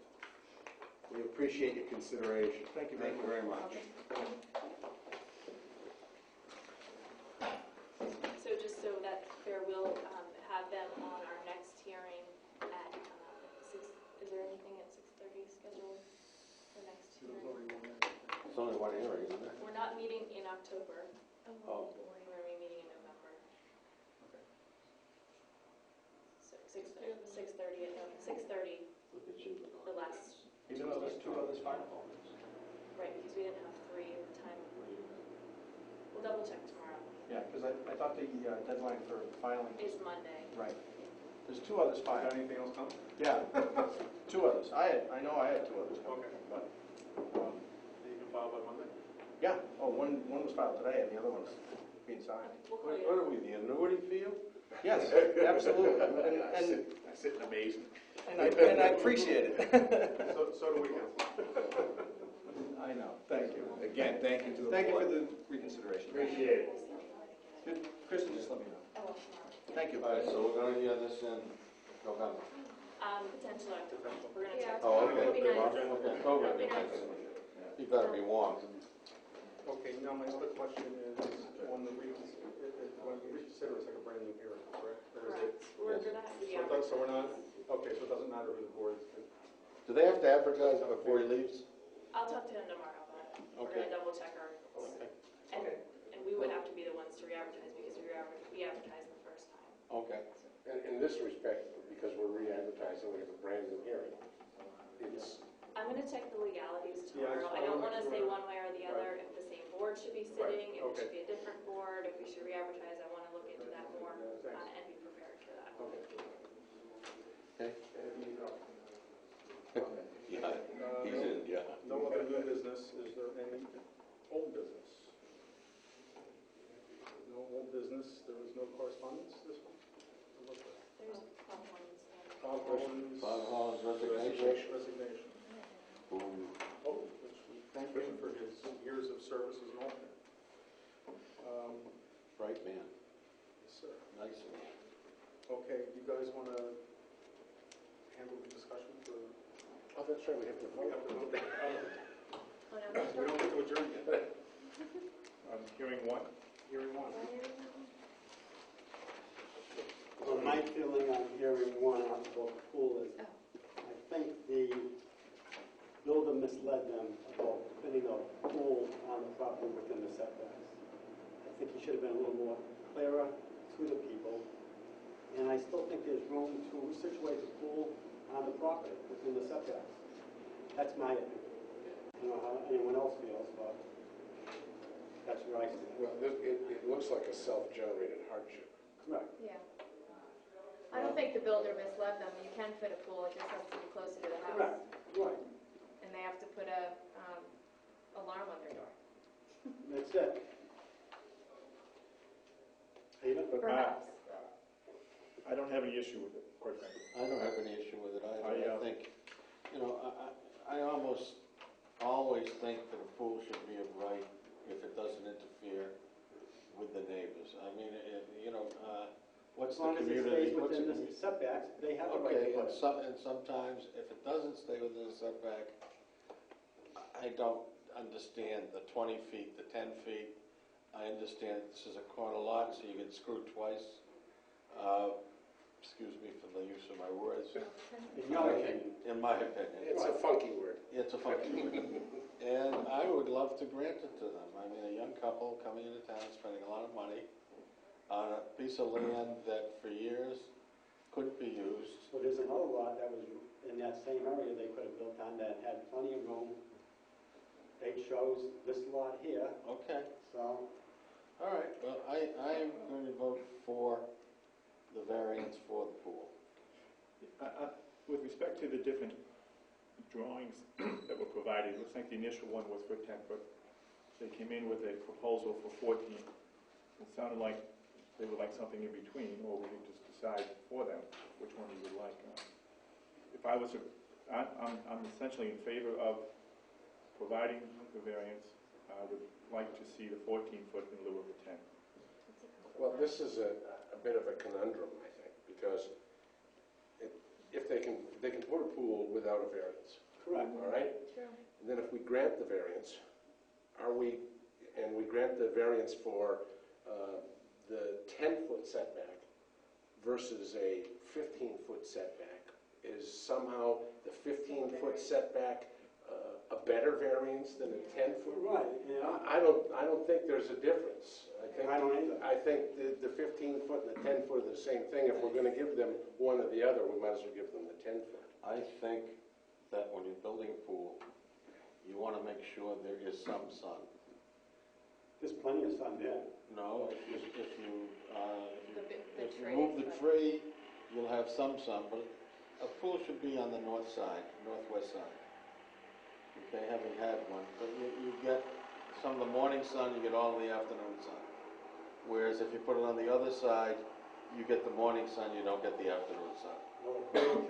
We appreciate your consideration. Thank you Thank you very much. So just so that fair, we'll have them on our next hearing at 6, is there anything at 6:30 scheduled for next There's hearing? only one there. It's only one hearing, isn't it? We're not meeting in October, Oh. we're meeting in November. Okay. So 6:30, 6:30, Look at you. the last, Even though there's two others final? right, because we didn't have 3 at the time. We'll double check tomorrow. Yeah, because I thought the deadline for filing Is Monday. right. There's two others Got filed. anything else coming? Yeah, two others. I know I had two others. Okay. But, You can file by Monday? yeah, one was filed today and the other one's being signed. We'll call What you. are we, the annuity field? Yes, absolutely. I And sit in amazement. I appreciate it. So do we, Council. I know, thank you. Again, thank you to the board. Thank you for the reconsideration. Appreciate it. Kristen, just let me know. I will tomorrow. Thank you. All right, so we're gonna hear this in November. Potential October. We're gonna Yeah, check. Oh, October would be okay. nice. October would be nice. You better be warm. Okay, now my other question is, on the when we reconsider, it's like a brand new hearing, correct? Or is it? Correct. We're gonna have to be So it does, so we're not, advertised. okay, so it doesn't matter who the board is. Do they have to advertise it before he leaves? I'll talk to him tomorrow about it. We're Okay. gonna double check our rules. Okay. And we would have to be the ones to re-advertise because we advertised the first time. Okay. And in this respect, because we're re-advertising, we have a brand new hearing. It's, I'm gonna check the legalities Yeah, I tomorrow. just I don't wanna wanna make say sure. one way or the other, if the same board should be sitting, if it okay. should be a different board, if we should re-advertise. I wanna look into that more Thanks. and be prepared for that. Okay. Okay. Yeah, he's No- in, yeah. No other new business, is there any old business? No old business, there was no correspondence this one? Or was there? There's Bob Holland's, Bob Holland's. Bob Holland's resignation. Resignation. Ooh. Oh, which we thank him for his years of service as an alternate. Bright man, Yes, sir. nice man. Okay, you guys want to handle the discussion for, oh, that's right, we have to we vote. have to vote. Oh, no, We don't have to adjourn yet. Hearing one. Hearing one. Well, my feeling on hearing one about the pool is, I think the builder misled them about putting a pool on the property within the setbacks. I think he should have been a little more clearer to the people. And I still think there's room to situate the pool on the property within the setbacks. That's my opinion. I don't know how anyone else feels, but that's where I stand. Well, it looks like a self-generated hardship. Correct. Yeah. I don't think the builder misled them. You can fit a pool, it just has to be closer to the house. Correct, right. And they have to put a alarm on their door. That's it. Peter? Perhaps. I don't have any issue with it, quite frankly. I don't have any issue with it either. I, I think, you know, I almost always think that a pool should be of right if it doesn't interfere with the neighbors. I mean, you know, what's As the long as it community? stays what's within the the setbacks, they have a right Okay, to put it. and sometimes, if it doesn't stay within the setback, I don't understand the 20 feet, the 10 feet. I understand this is a corner lot, so you get screwed twice. Excuse me for the use of my words. In your opinion. In my opinion. It's a funky word. It's a funky word. And I would love to grant it to them. I mean, a young couple coming into town, spending a lot of money on a piece of land that for years couldn't be used. So there's another lot that was in that same area they could have built on that had plenty of room. They chose this lot here, Okay, so all right. Well, I'm going to vote for the variance for the pool. With respect to the different drawings that were provided, it looks like the initial one was for 10 foot. They came in with a proposal for 14. It sounded like they would like something in between, or we could just decide for them which one we would like. If I was, I'm essentially in favor of providing the variance. I would like to see the 14 foot in lieu of the 10. Well, this is a bit of a conundrum, I think, because if they can put a pool without a variance, correct. all right? True. And then if we grant the variance, and we grant the variance for the 10-foot setback versus a 15-foot setback, is somehow the 15-foot setback a better variance than a 10-foot? Right, yeah. I don't think there's a difference. I don't either. I think the 15-foot and the 10-foot are the same thing. If we're going to give them one or the other, we might as well give them the 10-foot. I think that when you're building a pool, you want to make sure there is some sun. There's plenty of sun there. No, if you The move the tree, tree, you'll have some sun, but a pool should be on the north side, northwest side. Okay, having had one, but you get some of the morning sun, you get all of the afternoon sun. Whereas if you put it on the other side, you get the morning sun, you don't get the afternoon sun. Well,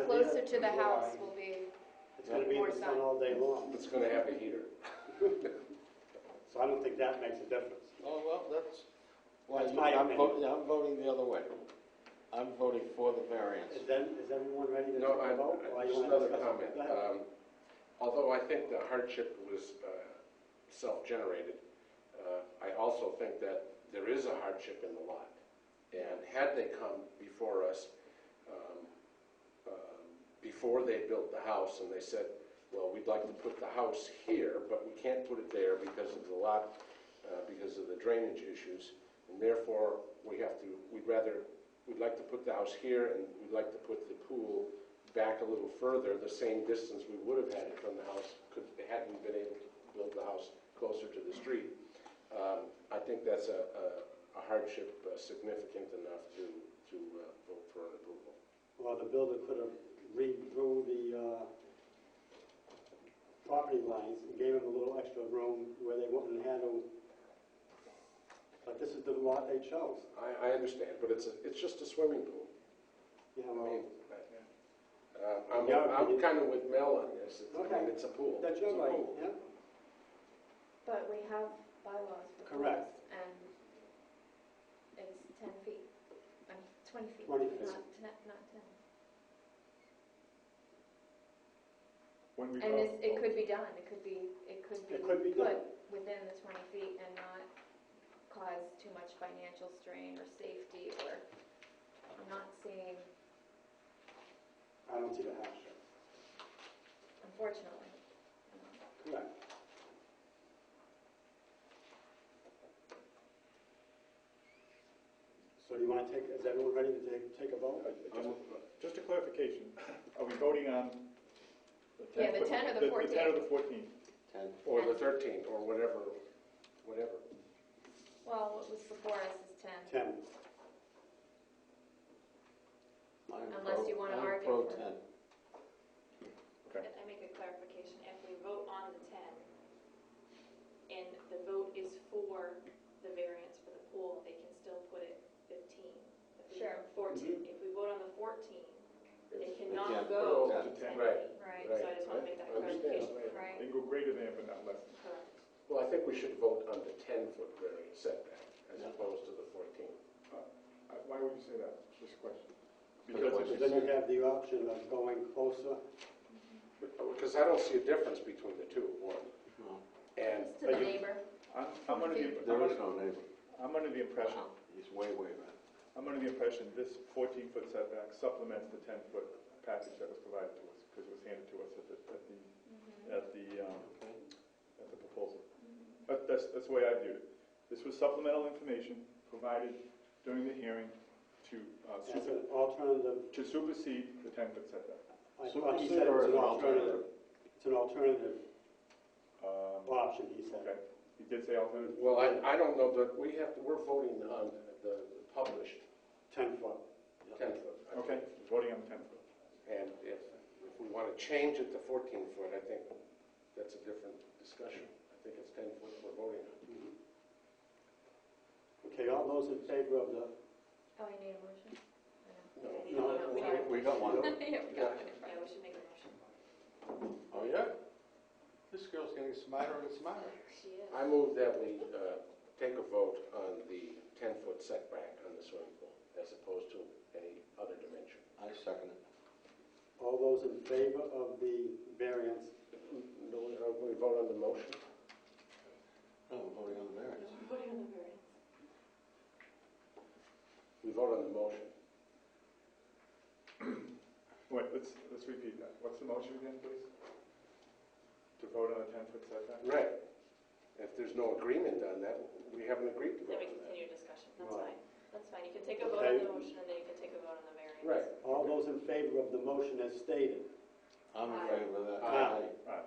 Closer to the house will be, It's going to be in More the sun. sun all day long. It's going to have a heater. So I don't think that makes a difference. Oh, well, that's why That's my opinion. I'm voting the other way. I'm voting for the variance. Is everyone ready to take No, a vote? Or you just wanna another discuss it? comment. Go ahead. Although I think the hardship was self-generated, I also think that there is a hardship in the lot. And had they come before us before they built the house and they said, well, we'd like to put the house here, but we can't put it there because of the lot, because of the drainage issues, and therefore we'd like to put the house here and we'd like to put the pool back a little further, the same distance we would have had it from the house, had we been able to build the house closer to the street. I think that's a hardship significant enough to vote for an approval. Well, the builder could have redrew the property lines and gave them a little extra room where they wouldn't have to, but this is the lot they chose. I understand, but it's just a swimming pool. You I know, mean, Yeah, I'm kind of with Mel on this. I Okay. mean, it's a pool. that's your It's a right, pool. yeah? But we have bylaws for Correct. pools, and it's 10 feet, 20 feet, 20 feet. not 10. When we And vote- it could be done, it could be It could be put done. within the 20 feet and not cause too much financial strain or safety, or, I'm not seeing, I don't see the hardship. unfortunately. Correct. So do you want to is everyone ready to take a vote? Just a clarification, are we voting on the 10? Yeah, the 10 or the 14? The 10 or the 14? 10. Or the 13th, or whatever. Well, what was before us is 10. 10. Unless you wanna I'm argue pro for- 10. Okay. I make a clarification, if we vote on the 10, and the vote is for the variance for the pool, they can still put it 15. If we Sure. vote 14, if we vote on the 14, they They cannot can't go put to it 10 feet. Right. Right. So I just want to make that I understand. clarification. Right. They can go greater than, but not less. Correct. Well, I think we should vote on the 10-foot variance setback as Yeah. opposed to the 14. Why would you say that? Just a question. Because Because Because then you have the option of going closer. Because I don't see a difference between the two, one. No, And It's to the neighbor. I'm under the, there is no neighbor. I'm under the impression, Wow. He's way back. I'm under the impression this 14-foot setback supplements the 10-foot package that was provided to us, because it was handed to us at the proposal. That's the way I viewed it. This was supplemental information provided during the hearing to As an alternative, supersede the 10-foot setback. I thought he said it was an alternative. It's an alternative option, he said. Okay, he did say alternative. well, I don't know that we're voting on the published 10-foot. 10-foot. Okay, voting on the 10-foot. And if we want to change it to 14-foot, I think that's a different discussion. I think it's 10-foot we're voting on. Okay, all those in favor of the, Oh, you need a motion? No. No. We need- We got one. Yeah, we got it. Yeah, we should make a motion. Oh, yeah? This girl's getting smarter and smarter. She is. I move that we take a vote on the 10-foot setback on the swimming pool as opposed to any other dimension. I second it. all those in favor of the variance? Do we vote on the motion? No, we're voting on the variance. Voting on the variance. We vote on the motion. Wait, let's repeat that. What's the motion again, please? To vote on a 10-foot setback? Right. If there's no agreement on that, we haven't agreed to Then vote we on that. continue discussion, that's Right. fine. That's fine, you can take a vote on Okay. the motion, and then you can take a vote on the variance. Right. All those in favor of the motion as stated? I'm in Aye. favor of that. Aye. Right.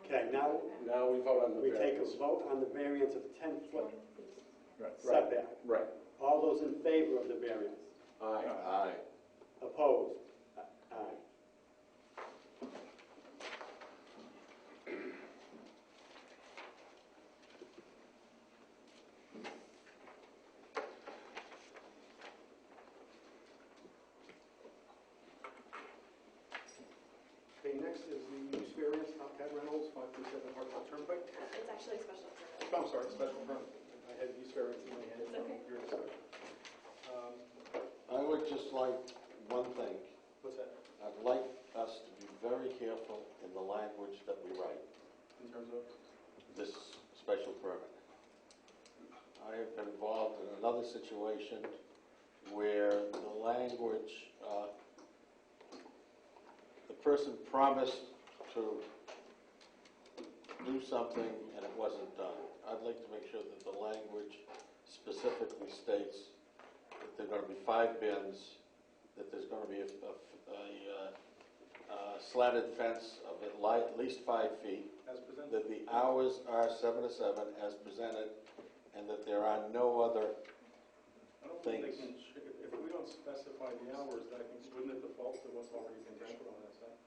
Okay, now Now we vote on the we take a variance. vote on the variance of 10-foot Right. setback. Right. All those in favor of the variance? Aye. Aye. Opposed? Aye. Okay, next is the use variance, Top Cat Rentals, 537 Hartford Turnpike. It's actually a special permit. Oh, I'm sorry, special permit. I had use variance in my head It's from okay. your discussion. I would just like one thing. What's that, I'd like us to be very careful in the language that we write, in terms of? this special permit. I have been involved in another situation where the language, the person promised to do something and it wasn't done. I'd like to make sure that the language specifically states that there are going to be 5 bins, that there's going to be a slatted fence of at least 5 feet, As presented? that the hours are 7 to 7 as presented, and that there are no other, I don't think they things. can, if we don't specify the hours, I think, wouldn't it default to what's already been granted on that site?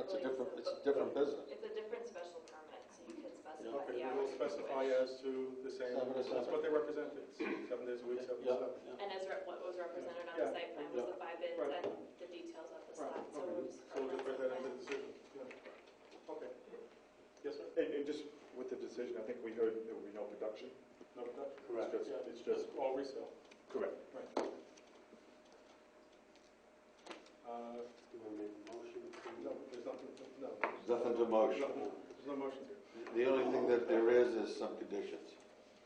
it's a different business. It's a different special permit, so you can specify Okay, the we hours. will if you specify wish. as to the same, 7 to 7. that's what they represented, 7 days a week, 7 to Yeah. 7. And as what was represented on Yeah. the site plan was the 5 bins Right. and the details of the Right, slot, so okay. it was. So we'll just write that into the decision, yeah. Okay. Yes, sir? And just with the decision, I think we heard there will be no production. No production? Correct. Yeah, It's just, all resale. correct. Right. Do you want to make a motion? No, there's nothing, no. There's nothing to motion. There's no motion here. The only thing that there is some conditions.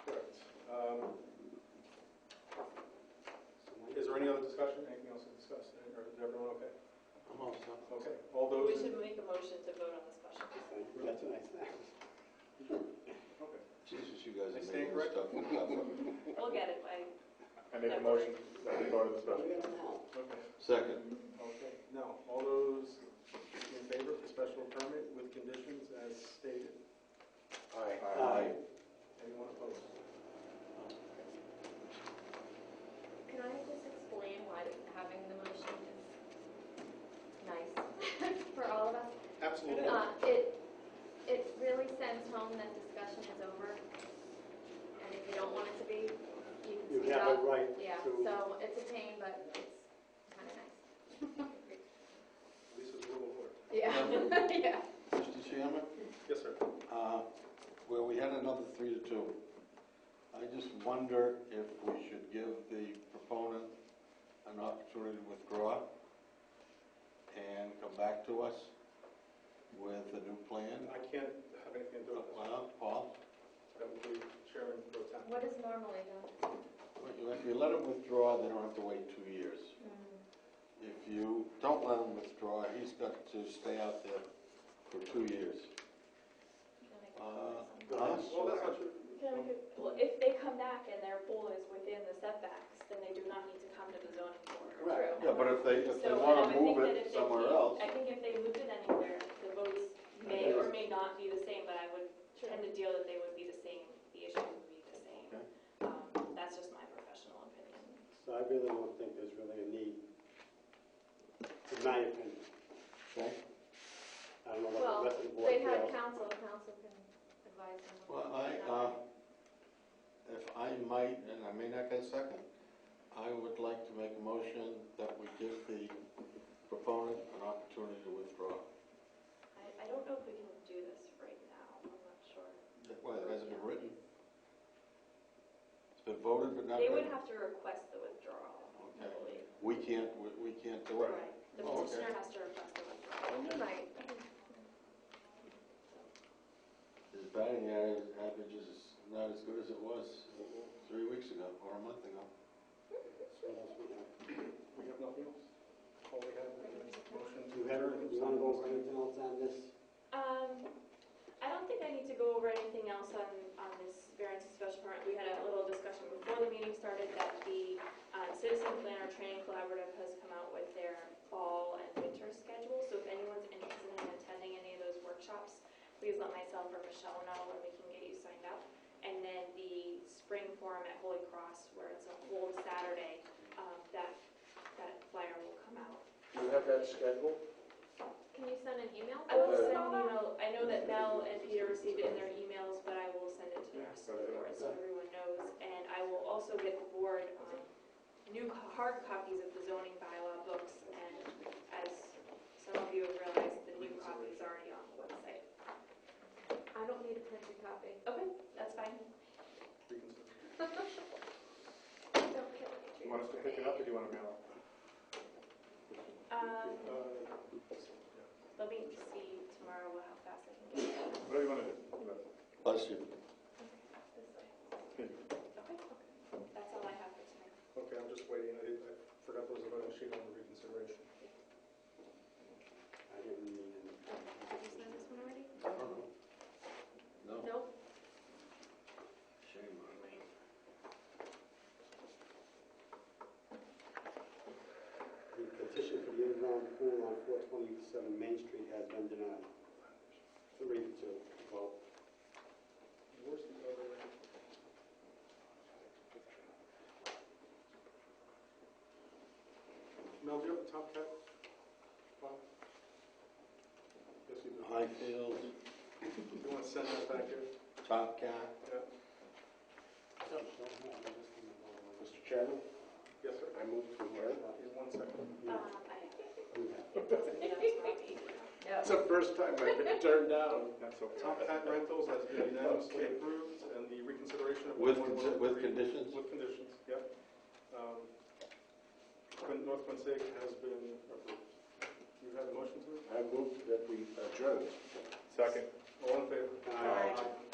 Correct. Is there any other discussion, anything else to discuss, or is everyone okay? I'm all set. Okay, all We those, should make a motion to vote on the special. That's a nice thing. okay. Jesus, you guys I are stand making this corrected? stuff tougher. We'll get it by, I make a motion that we go to the special. Okay, Second. okay. Now, all those in favor of the special permit with conditions as stated? Aye. Anyone opposed? Can I just explain why having the motion is nice for all of us? Absolutely. It really sends home that discussion is over, and if you don't want it to be, you can You speak have up. a right Yeah, to, so it's a pain, but it's kind of nice. Lisa's rule of order. Yeah, yeah. Mr. Chairman, Yes, sir. where we had another 3 to 2, I just wonder if we should give the proponent an opportunity to withdraw and come back to us with a new plan. I can't have anything to do with this. Well, Paul, That would be Chairman Pro Tem. What is normally done? if you let him withdraw, they don't have to wait 2 years. If you don't let him withdraw, he's got to stay out there for 2 years. Well, that's not true. well, if they come back and their pool is within the setbacks, then they do not need to come to the zoning board. Correct. Yeah, but if they So, want and I to would move think that it if they somewhere keep- else, I think if they moved it anywhere, the votes may or may not be the same, but I would tend to deal that they would be the same, the issue would be the same. Okay. That's just my professional opinion. so I really don't think there's really a need, in my opinion. okay? I don't know what Well, the rest of the board they had feels. counsel can advise them. Well, if I might, and I may not get a second, I would like to make a motion that we give the proponent an opportunity to withdraw. I don't know if we can do this right now, I'm not sure. Well, it hasn't been written. It's been voted but not They would written. have to request the withdrawal, I Okay. believe. We can't do it. Right, the Oh, okay. petitioner has to request the withdrawal. You might. His batting average is not as good as it was 3 weeks ago or a month ago. So that's what I- We have nothing else? All we have is a motion Do to you have, adjourn. do you want to go over anything else on this? I don't think I need to go over anything else on this variance and special permit. We had a little discussion before the meeting started that the Citizen Planner Training Collaborative has come out with their fall and winter schedule. So if anyone's interested in attending any of those workshops, please let myself or Michelle know and we can get you signed up. And then the spring forum at Holy Cross, where it's a whole Saturday, that flyer will come out. Do you have that scheduled? Can you send an email? I will send an email. I know that Mel and Peter received it in their emails, but I will send it to the rest of the board so everyone knows. And I will also get the board new hard copies of the zoning bylaw books. And as some of you have realized, the new copy is already on the website. I don't need a printed copy. Okay, that's fine. Reconsider. Don't kill me. Do you want us to pick it up or do you want to mail it? Let me see tomorrow how fast I can get it. Whatever you want to do. Bless you. This way. Okay. Okay, that's all I have for tonight. Okay, I'm just waiting. I forgot there was a voting sheet on the reconsideration. I didn't mean any. Did you sign this one already? No, Nope. shame on me. The petition for the in-ground pool on 427 Main Street has been denied. 3-2 vote. Where's the other? Mel, do you have the top cat? Bob? Yes, you do. Highfield, You want to send that back here? Top Cat. Yeah. Mr. Chairman, Yes, sir. I move to adjourn. In 1 second. It's the first time I've been turned down. That's okay. Top Hat Rentals has been unanimously approved, and the reconsideration of. With 111 with conditions? With conditions, yep. North Quincy has been approved. You have a motion to it? I move that we adjourn. Second. All in favor? Aye.